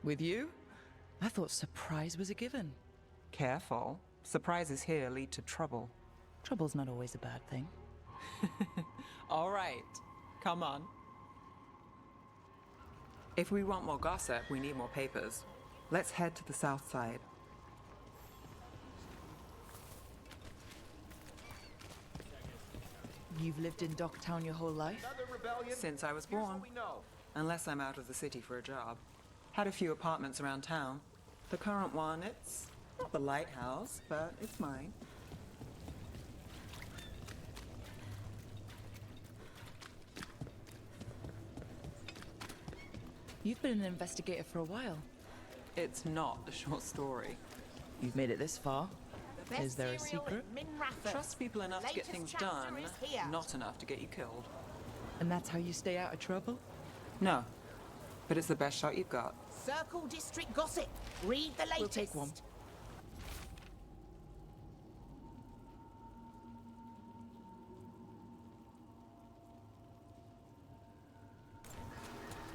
With you? I thought surprise was a given. Careful. Surprises here lead to trouble. Trouble's not always a bad thing. All right. Come on. If we want more gossip, we need more papers. Let's head to the south side. You've lived in Docktown your whole life? Since I was born. Unless I'm out of the city for a job. Had a few apartments around town. The current one, it's not the lighthouse, but it's mine. You've been an investigator for a while. It's not a short story. You've made it this far. Is there a secret? Trust people enough to get things done, not enough to get you killed. And that's how you stay out of trouble? No, but it's the best shot you've got. Circle District Gossip. Read the latest. We'll take one.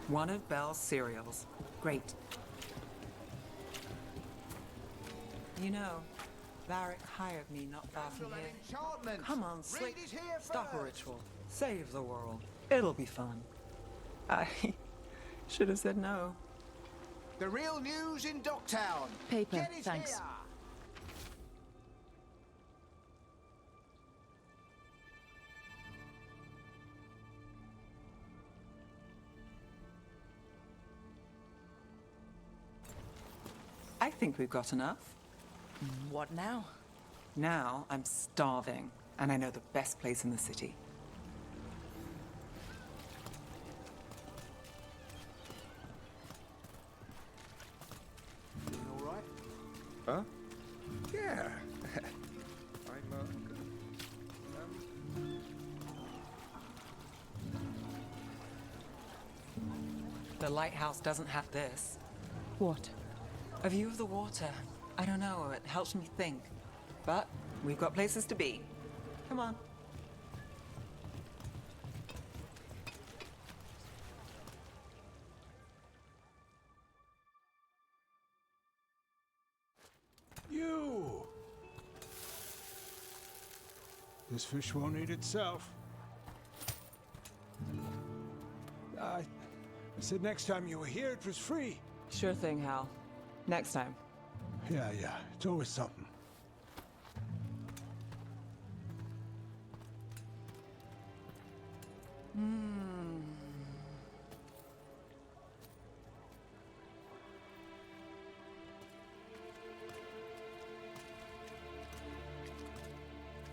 One of Belle's cereals. Great. You know, Varric hired me not far from here. Come on, Slick. Stop a ritual. Save the world. It'll be fun. I should have said no. The real news in Docktown. Paper, Get it thanks. here. I think we've got enough. What now? Now I'm starving, and I know the best place in the city. You all right? Huh? Yeah. The lighthouse doesn't have this. What? A view of the water. I don't know, it helps me think. But we've got places to be. Come on. You! This fish won't eat itself. I said next time you were here, it was free. Sure thing, Hal. Next time. Yeah, it's always something.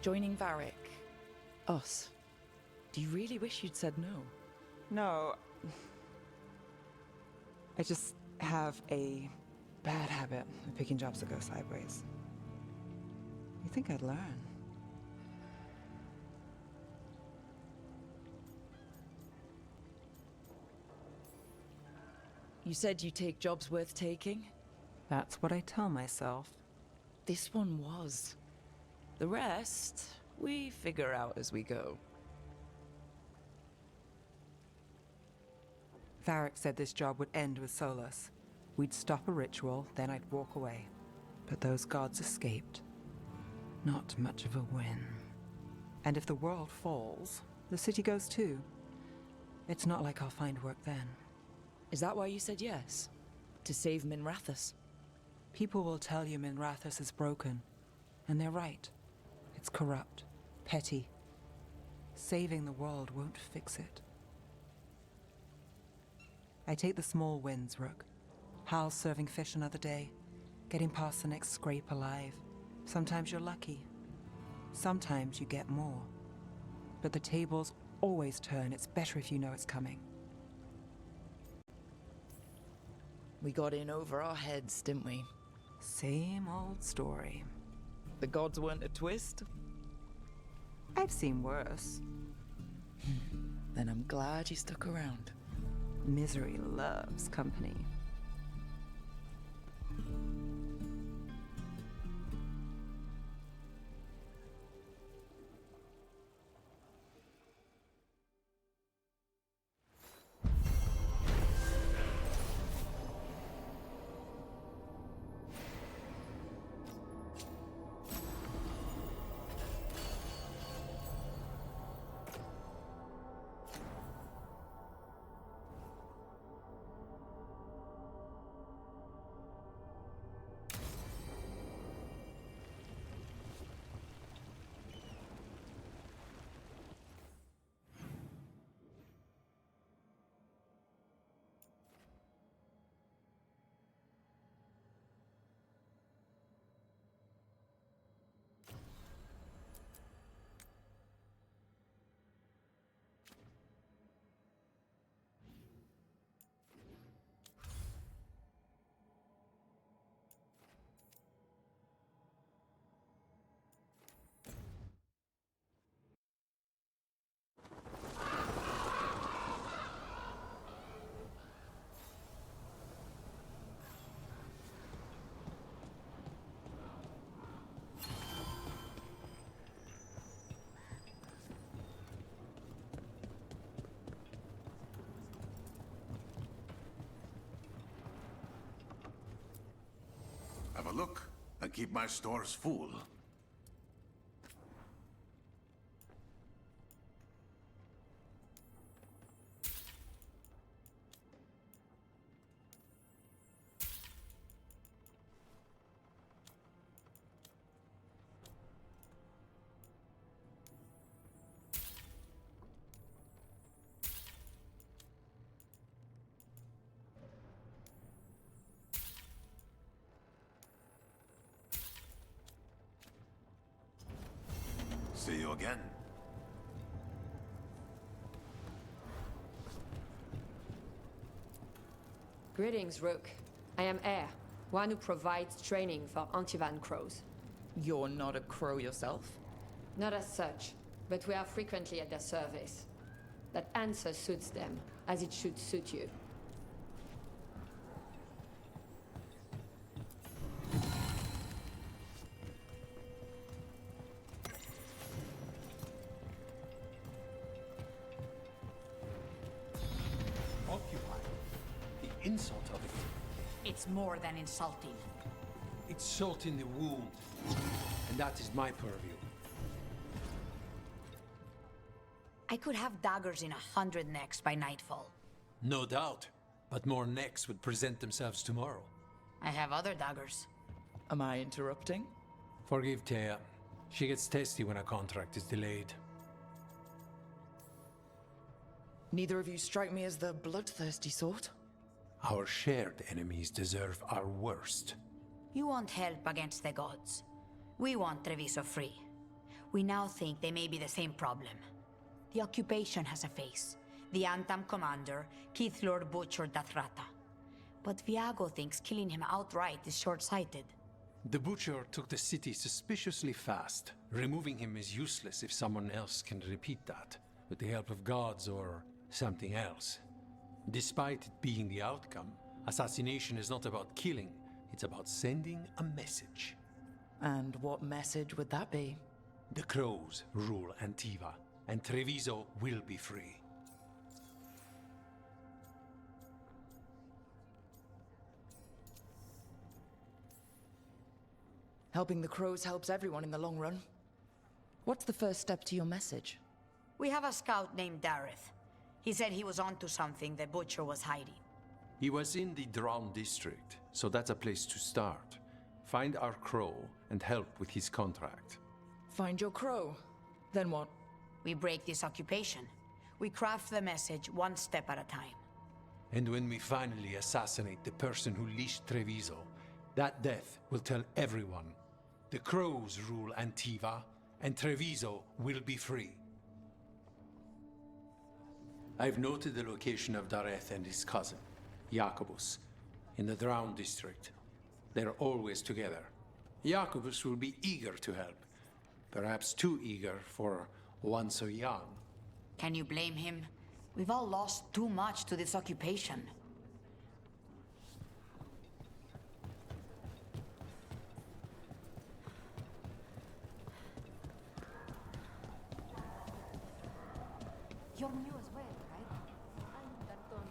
Joining Varric. Us. Do you really wish you'd said no? No. I just have a bad habit of picking jobs that go sideways. You think I'd learn? You said you take jobs worth taking? That's what I tell myself. This one was. The rest, we figure out as we go. Varric said this job would end with Solus. We'd stop a ritual, then I'd walk away. But those gods escaped. Not much of a win. And if the world falls, the city goes too. It's not like I'll find work then. Is that why you said yes? To save Minrathous? People will tell you Minrathous is broken. And they're right. It's corrupt, petty. Saving the world won't fix it. I take the small wins, Rook. Hal's serving fish another day. Getting past the next scrape alive. Sometimes you're lucky. Sometimes you get more. But the tables always turn. It's better if you know it's coming. We got in over our heads, didn't we? Same old story. The gods weren't a twist? I've seen worse. Then I'm glad you stuck around. Misery loves company. Have a look and keep my stores full. See you again. Greetings, Rook. I am Air, one who provides training for Antivan crows. You're not a crow yourself? Not as such, but we are frequently at their service. That answer suits them, as it should suit you. Insult of it. It's more than insulting. It's salt in the wound. And that is my purview. I could have daggers in 100 necks by nightfall. No doubt. But more necks would present themselves tomorrow. I have other daggers. Am I interrupting? Forgive Thea. She gets testy when a contract is delayed. Neither of you strike me as the bloodthirsty sort. Our shared enemies deserve our worst. You want help against the gods. We want Treviso free. We now think they may be the same problem. The occupation has a face. The Antam commander, Keith Lord Butcher Dathrata. But Viago thinks killing him outright is short-sighted. The Butcher took the city suspiciously fast. Removing him is useless if someone else can repeat that, with the help of gods or something else. Despite it being the outcome, Assassination is not about killing, it's about sending a message. And what message would that be? The Crows rule Antiva, and Treviso will be free. Helping the Crows helps everyone in the long run. What's the first step to your message? We have a scout named Dareth. He said he was onto something the Butcher was hiding. He was in the Drown district, so that's a place to start. Find our Crow and help with his contract. Find your Crow. Then what? We break this occupation. We craft the message one step at a time. And when we finally assassinate the person who leashed Treviso, that death will tell everyone. The Crows rule Antiva, and Treviso will be free. I've noted the location of Dareth and his cousin, Jacobus, in the Drown district. They're always together. Jacobus will be eager to help. Perhaps too eager for one so young. Can you blame him? We've all lost too much to this occupation. You're new as well, right? I'm Danton.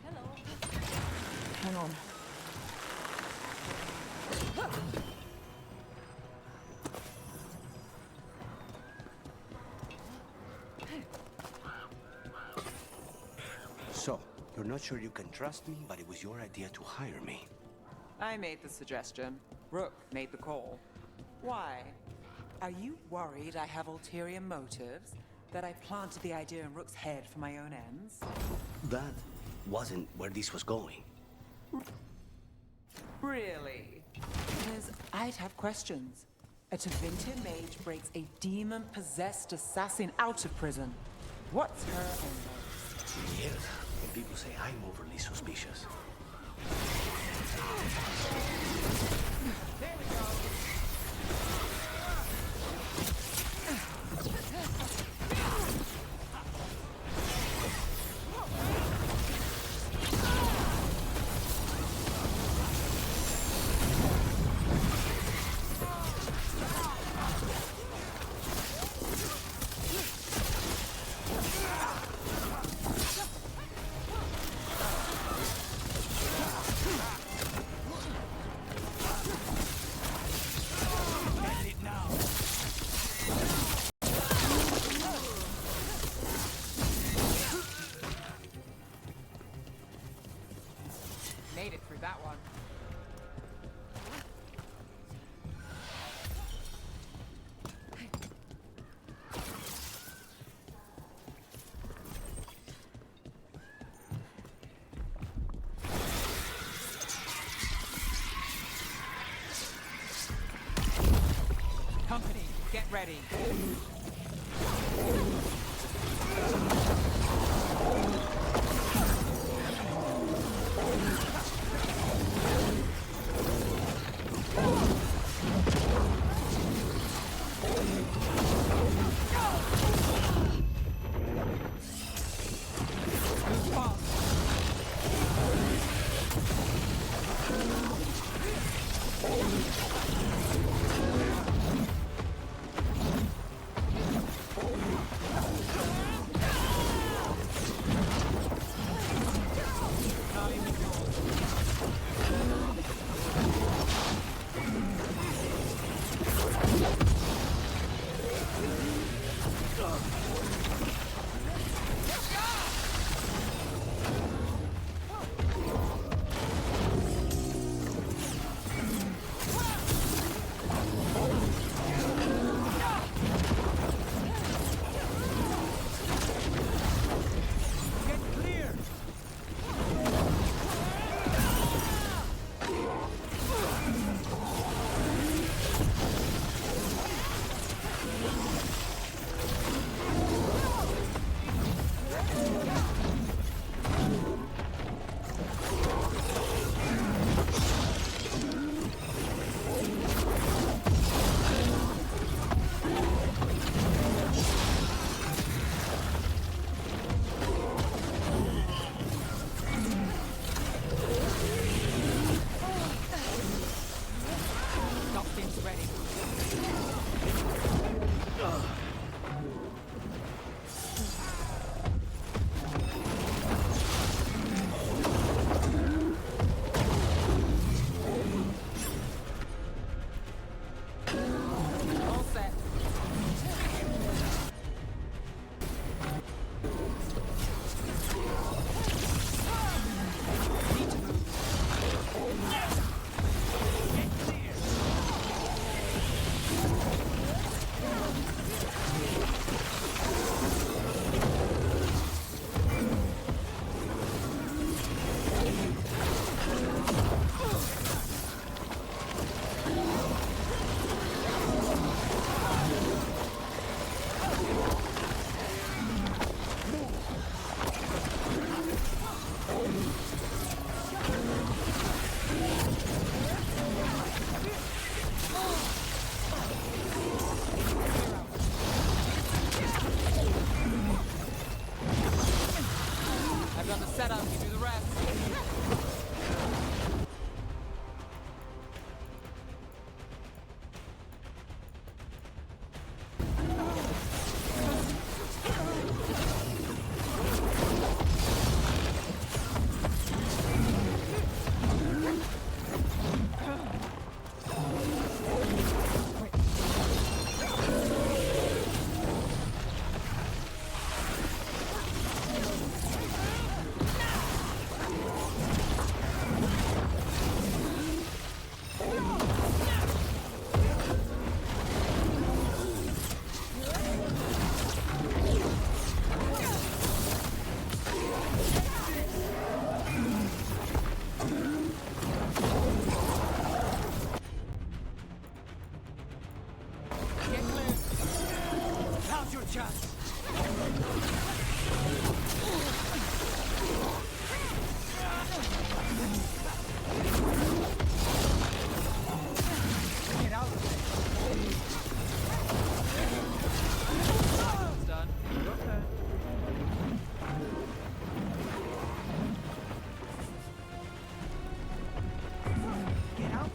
Hello. Hang on. So, you're not sure you can trust me, but it was your idea to hire me. I made the suggestion. Rook made the call. Why? Are you worried I have ulterior motives? That I planted the idea in Rook's head for my own ends? That wasn't where this was going. Really? Because I'd have questions. A Tevinter mage breaks a demon-possessed assassin out of prison. What's her angle? Yes, and people say I'm overly suspicious. There we go. Made it through that one. Company, get ready. chance. Get out of there. It's done. Okay. Get out.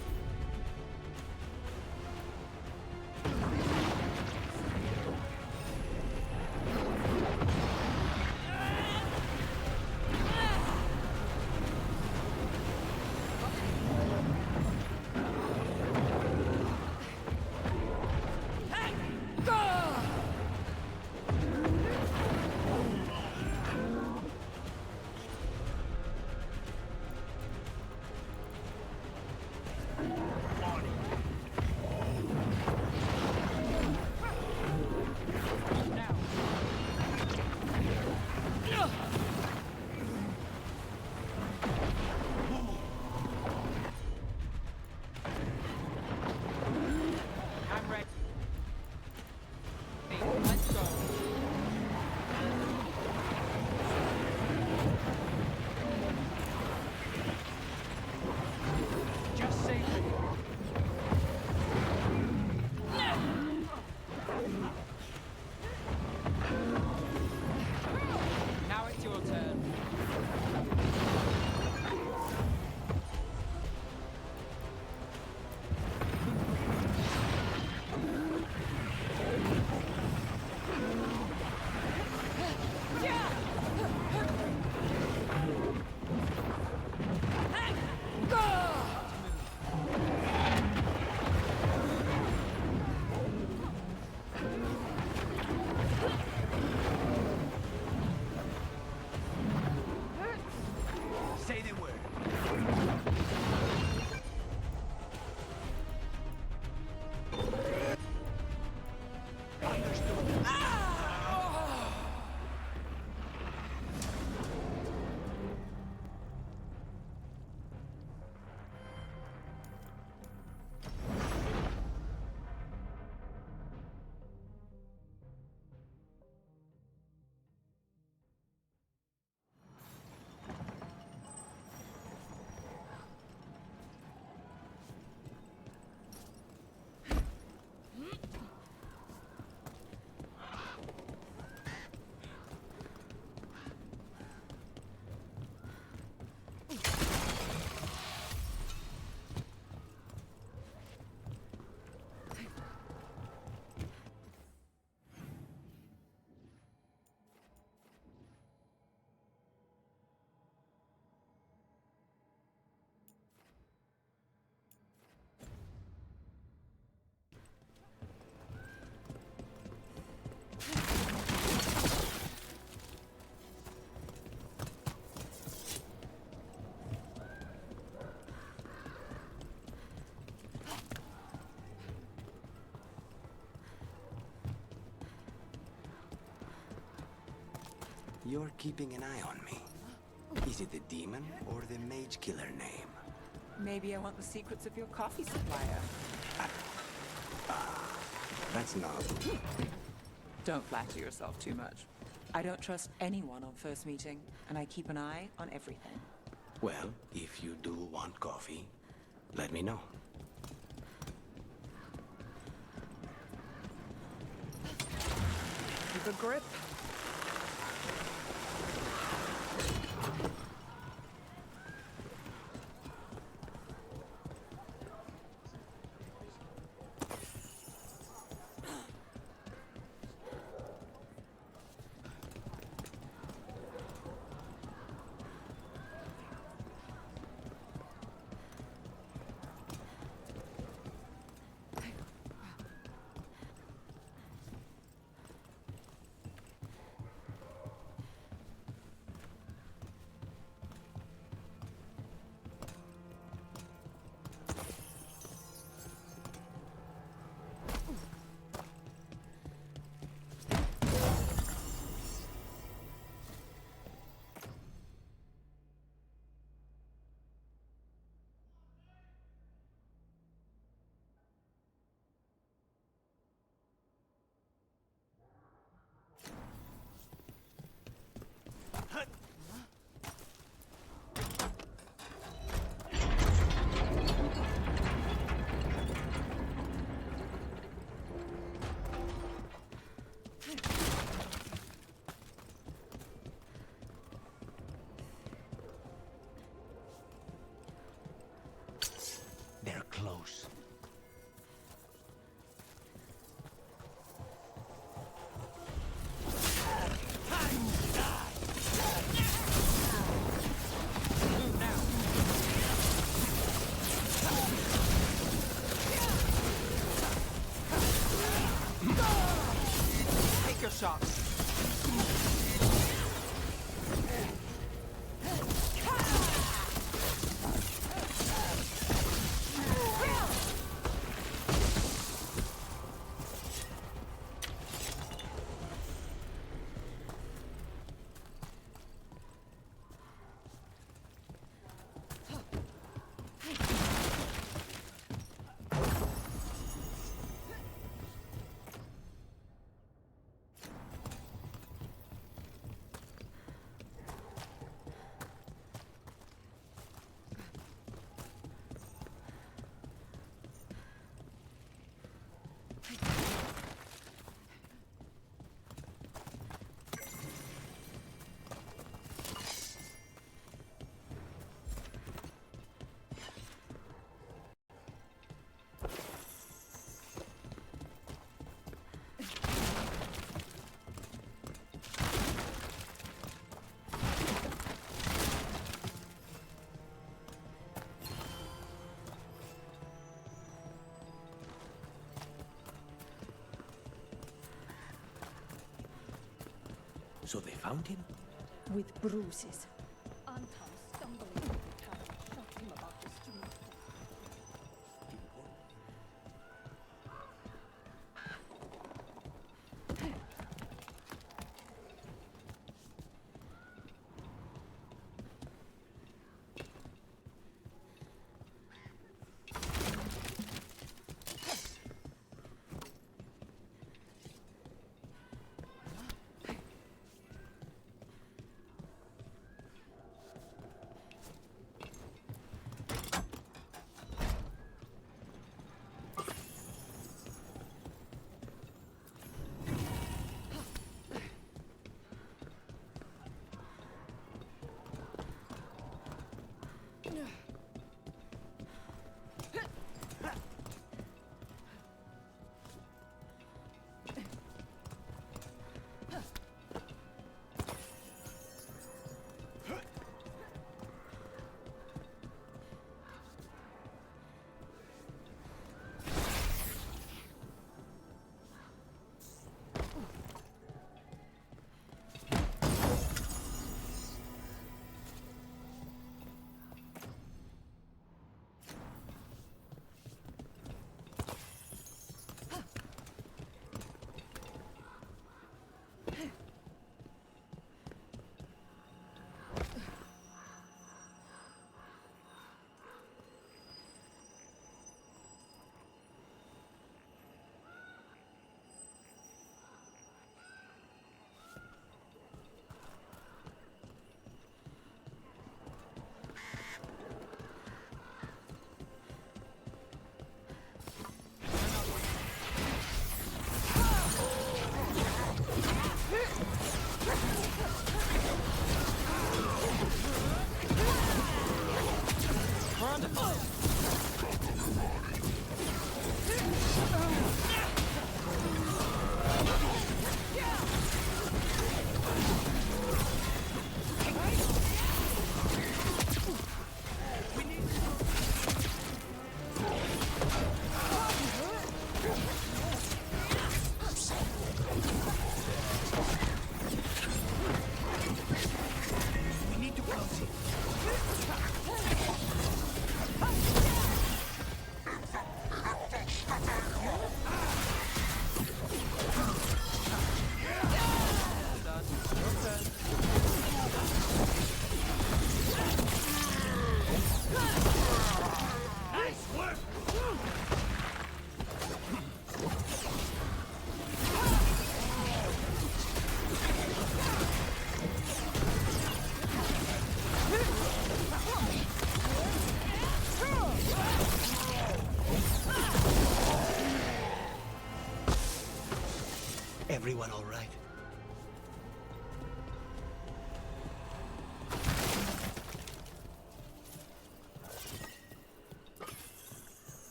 I'm ready. Let's go. Just safely. Now it's your turn. Say the word. Understood. You're keeping an eye on me. Is it the demon or the mage killer name? Maybe I want the secrets of your coffee supplier. That's not... Don't flatter yourself too much. I don't trust anyone on first meeting, and I keep an eye on everything. Well, if you do want coffee, let me know. Keep a grip. close. Take your shot. So they found him? With bruises. Anton stumbling into the town, shot him about the street. Everyone all right?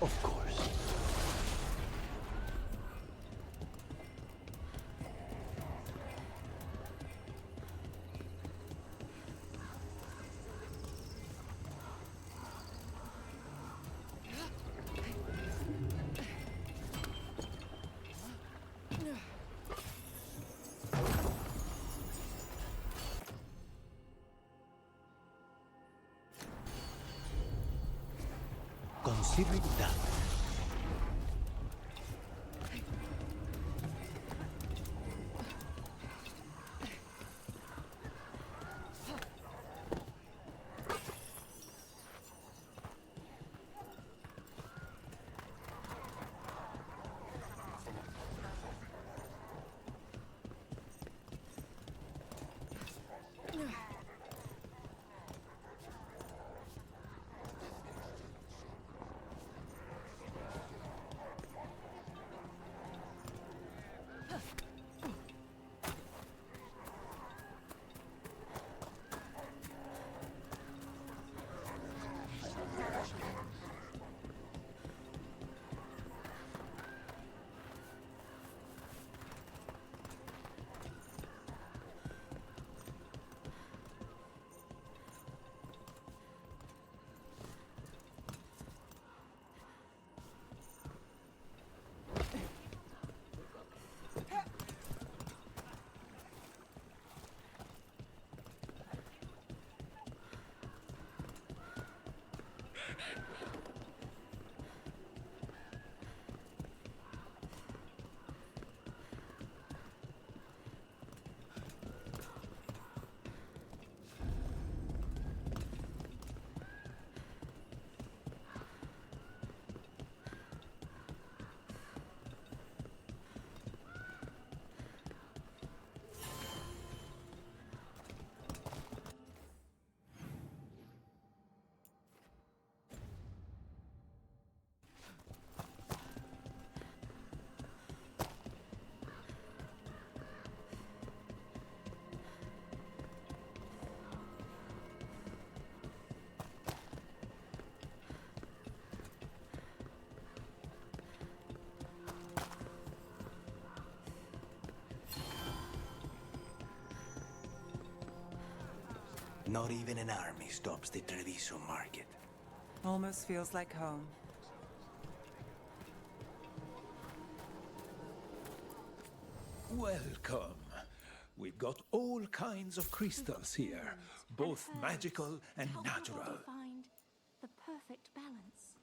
Of course. Consider it done. Not even an army stops the Treviso market. Almost feels like home. Welcome. We've got all kinds of crystals here, both magical and natural. Find the perfect balance.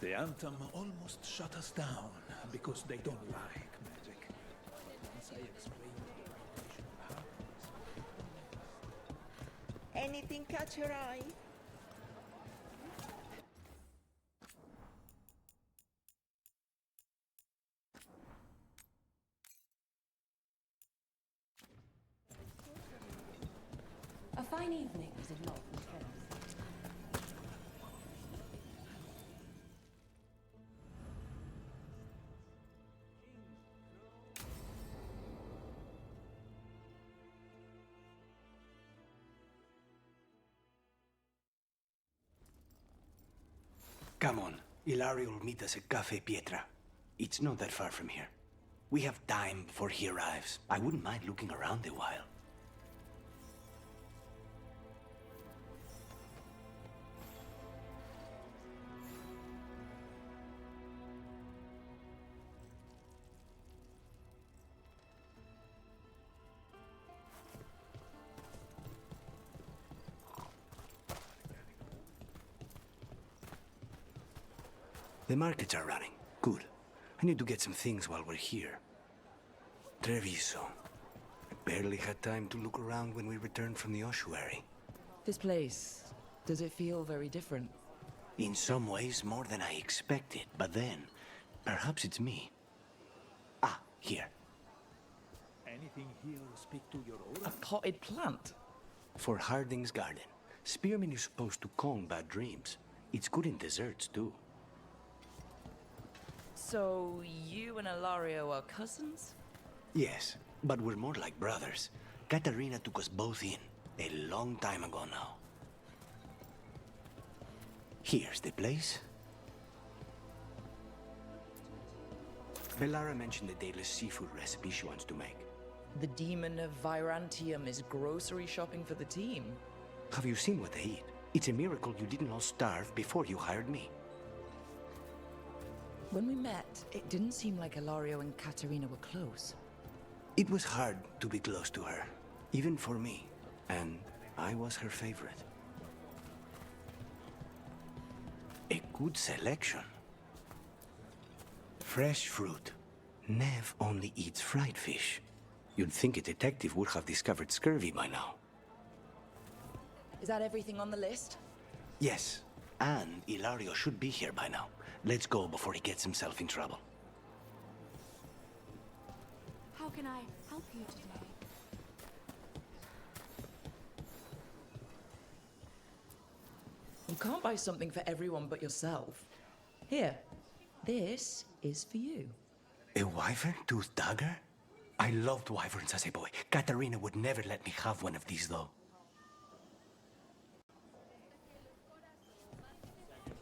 The Anthem almost shut us down because they don't like magic. But once I explained the operation of Anything catch your eye? A fine evening, is it not, Miss Ferris? Come on. Ilario will meet us at Cafe Pietra. It's not that far from here. We have time before he arrives. I wouldn't mind looking around a while. The markets are running. Good. I need to get some things while we're here. Treviso. I barely had time to look around when we returned from the ossuary. This place, does it feel very different? In some ways, more than I expected. But then, perhaps it's me. Ah, here. anything here speak to your aura? A potted plant? For Harding's garden. Spearmint is supposed to calm bad dreams. It's good in desserts, too. So, you and Ilario are cousins? Yes, but we're more like brothers. Katarina took us both in, a long time ago now. Here's the place. Bellara mentioned the daily seafood recipe she wants to make. The demon of Virantium is grocery shopping for the team. Have you seen what they eat? It's a miracle you didn't all starve before you hired me. When we met, it didn't seem like Ilario and Katerina were close. It was hard to be close to her, even for me, and I was her favorite. A good selection. Fresh fruit. Nev only eats fried fish. You'd think a detective would have discovered scurvy by now. Is that everything on the list? Yes, and Ilario should be here by now. Let's go before he gets himself in trouble. How can I help you today? You can't buy something for everyone but yourself. Here, this is for you. A wyvern-toothed dagger? I loved wyverns as a boy. Katerina would never let me have one of these, though.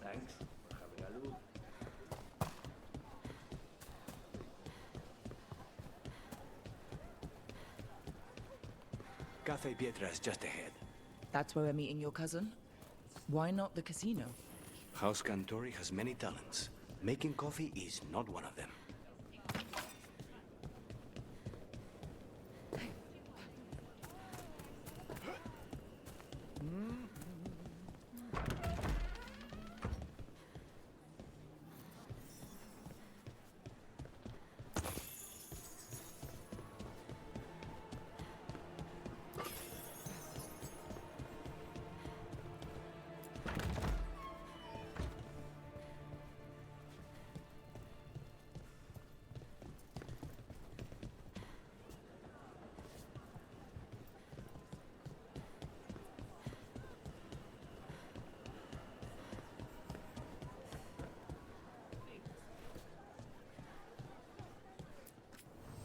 Thanks. Have a look. Cafe Pietra's just ahead. That's where we're meeting your cousin? Why not the casino? House Cantori has many talents. Making coffee is not one of them.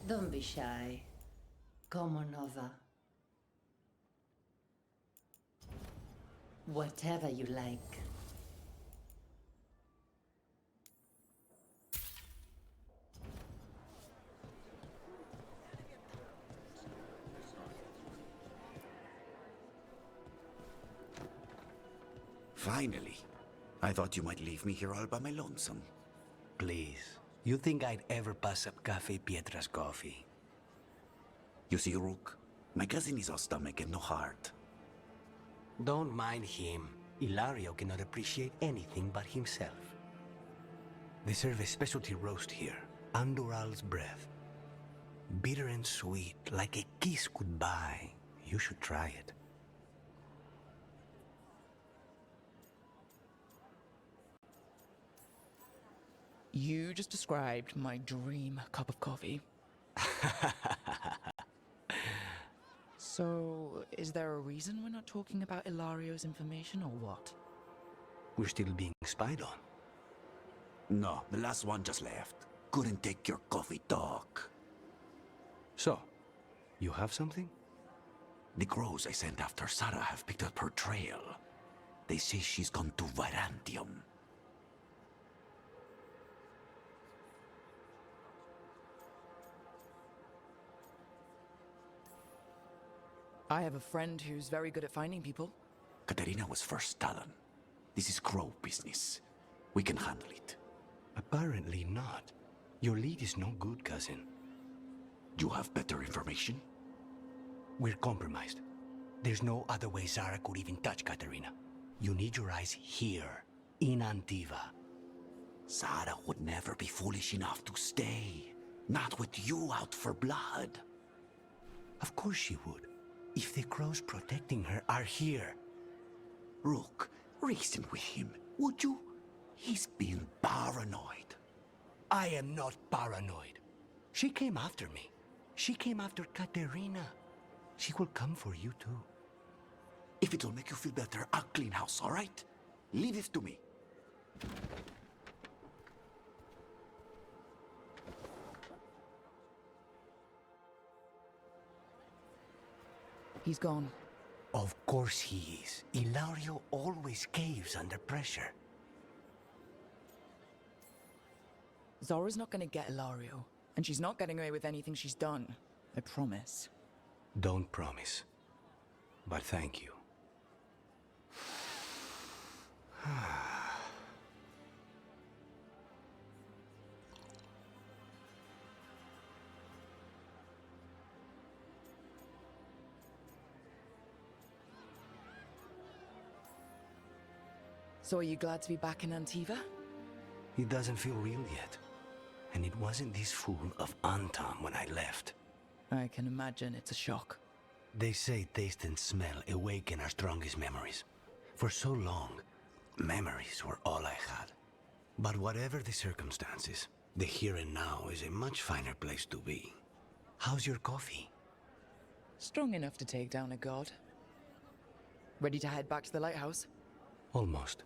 Don't be shy. Come on over. Whatever you like. Finally. I thought you might leave me here all by my lonesome. Please. You think I'd ever pass up Cafe Pietra's coffee? You see, Rook, my cousin is all stomach and no heart. Don't mind him. Ilario cannot appreciate anything but himself. They serve a specialty roast here, Andoral's breath. Bitter and sweet, like a kiss goodbye. You should try it. You just described my dream cup of coffee. So, is there a reason we're not talking about Ilario's information or what? We're still being spied on. No, the last one just left. Couldn't take your coffee talk. So, you have something? The crows I sent after Sarah have picked up her trail. They say she's gone to Virantium. I have a friend who's very good at finding people. Katerina was first Talon. This is crow business. We can handle it. Apparently not. Your lead is no good, cousin. You have better information? We're compromised. There's no other way Zara could even touch Katerina. You need your eyes here, in Antiva. Zara would never be foolish enough to stay. Not with you out for blood. Of course she would. If the crows protecting her are here. Rook, reason with him, would you? He's being paranoid. I am not paranoid. She came after me. She came after Katerina. She will come for you too. If it'll make you feel better, I'll clean house, all right? Leave it to me. He's gone. Of course he is. Ilario always caves under pressure. Zora's not gonna get Ilario, and she's not getting away with anything she's done. I promise. Don't promise. But thank you. So are you glad to be back in Antiva? It doesn't feel real yet. And it wasn't this fool of Antam when I left. I can imagine it's a shock. They say taste and smell awaken our strongest memories. For so long, memories were all I had. But whatever the circumstances, the here and now is a much finer place to be. How's your coffee? Strong enough to take down a god. Ready to head back to the lighthouse? Almost.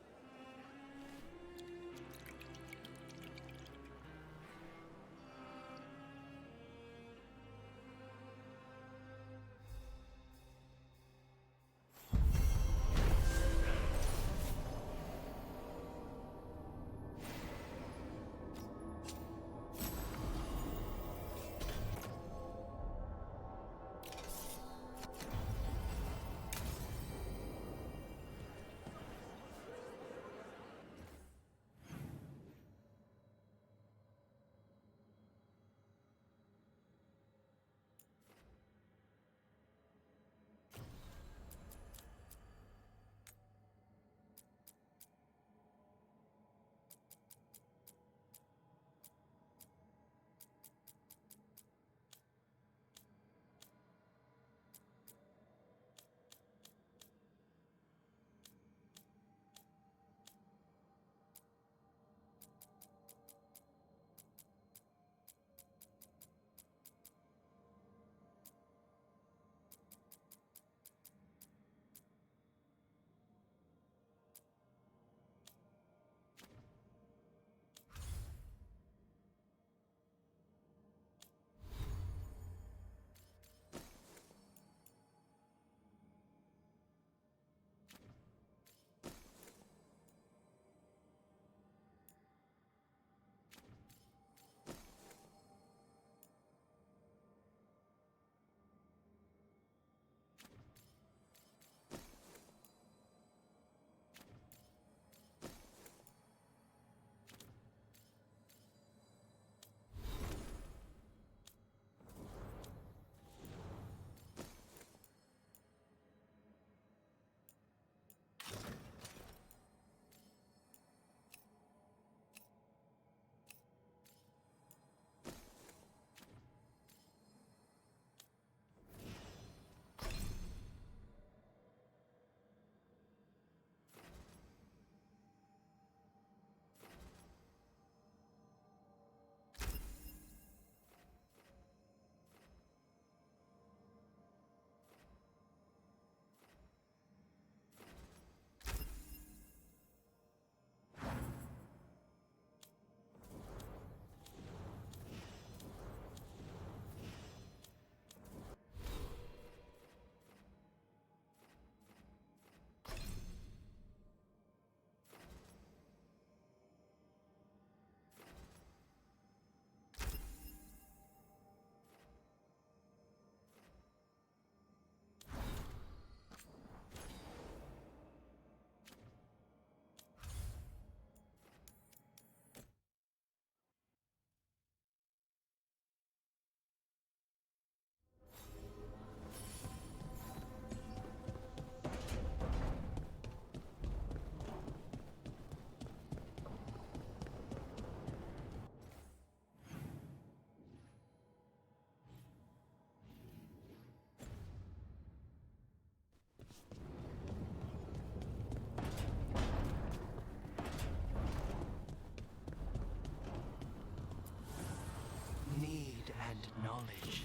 knowledge.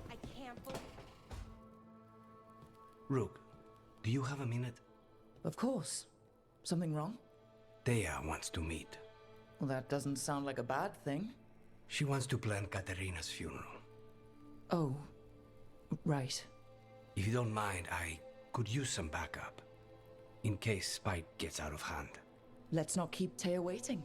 I can't believe... Rook, do you have a minute? Of course. Something wrong? Thea wants to meet. Well, that doesn't sound like a bad thing. She wants to plan Katerina's funeral. Oh, right. If you don't mind, I could use some backup. In case Spite gets out of hand. Let's not keep Taya waiting.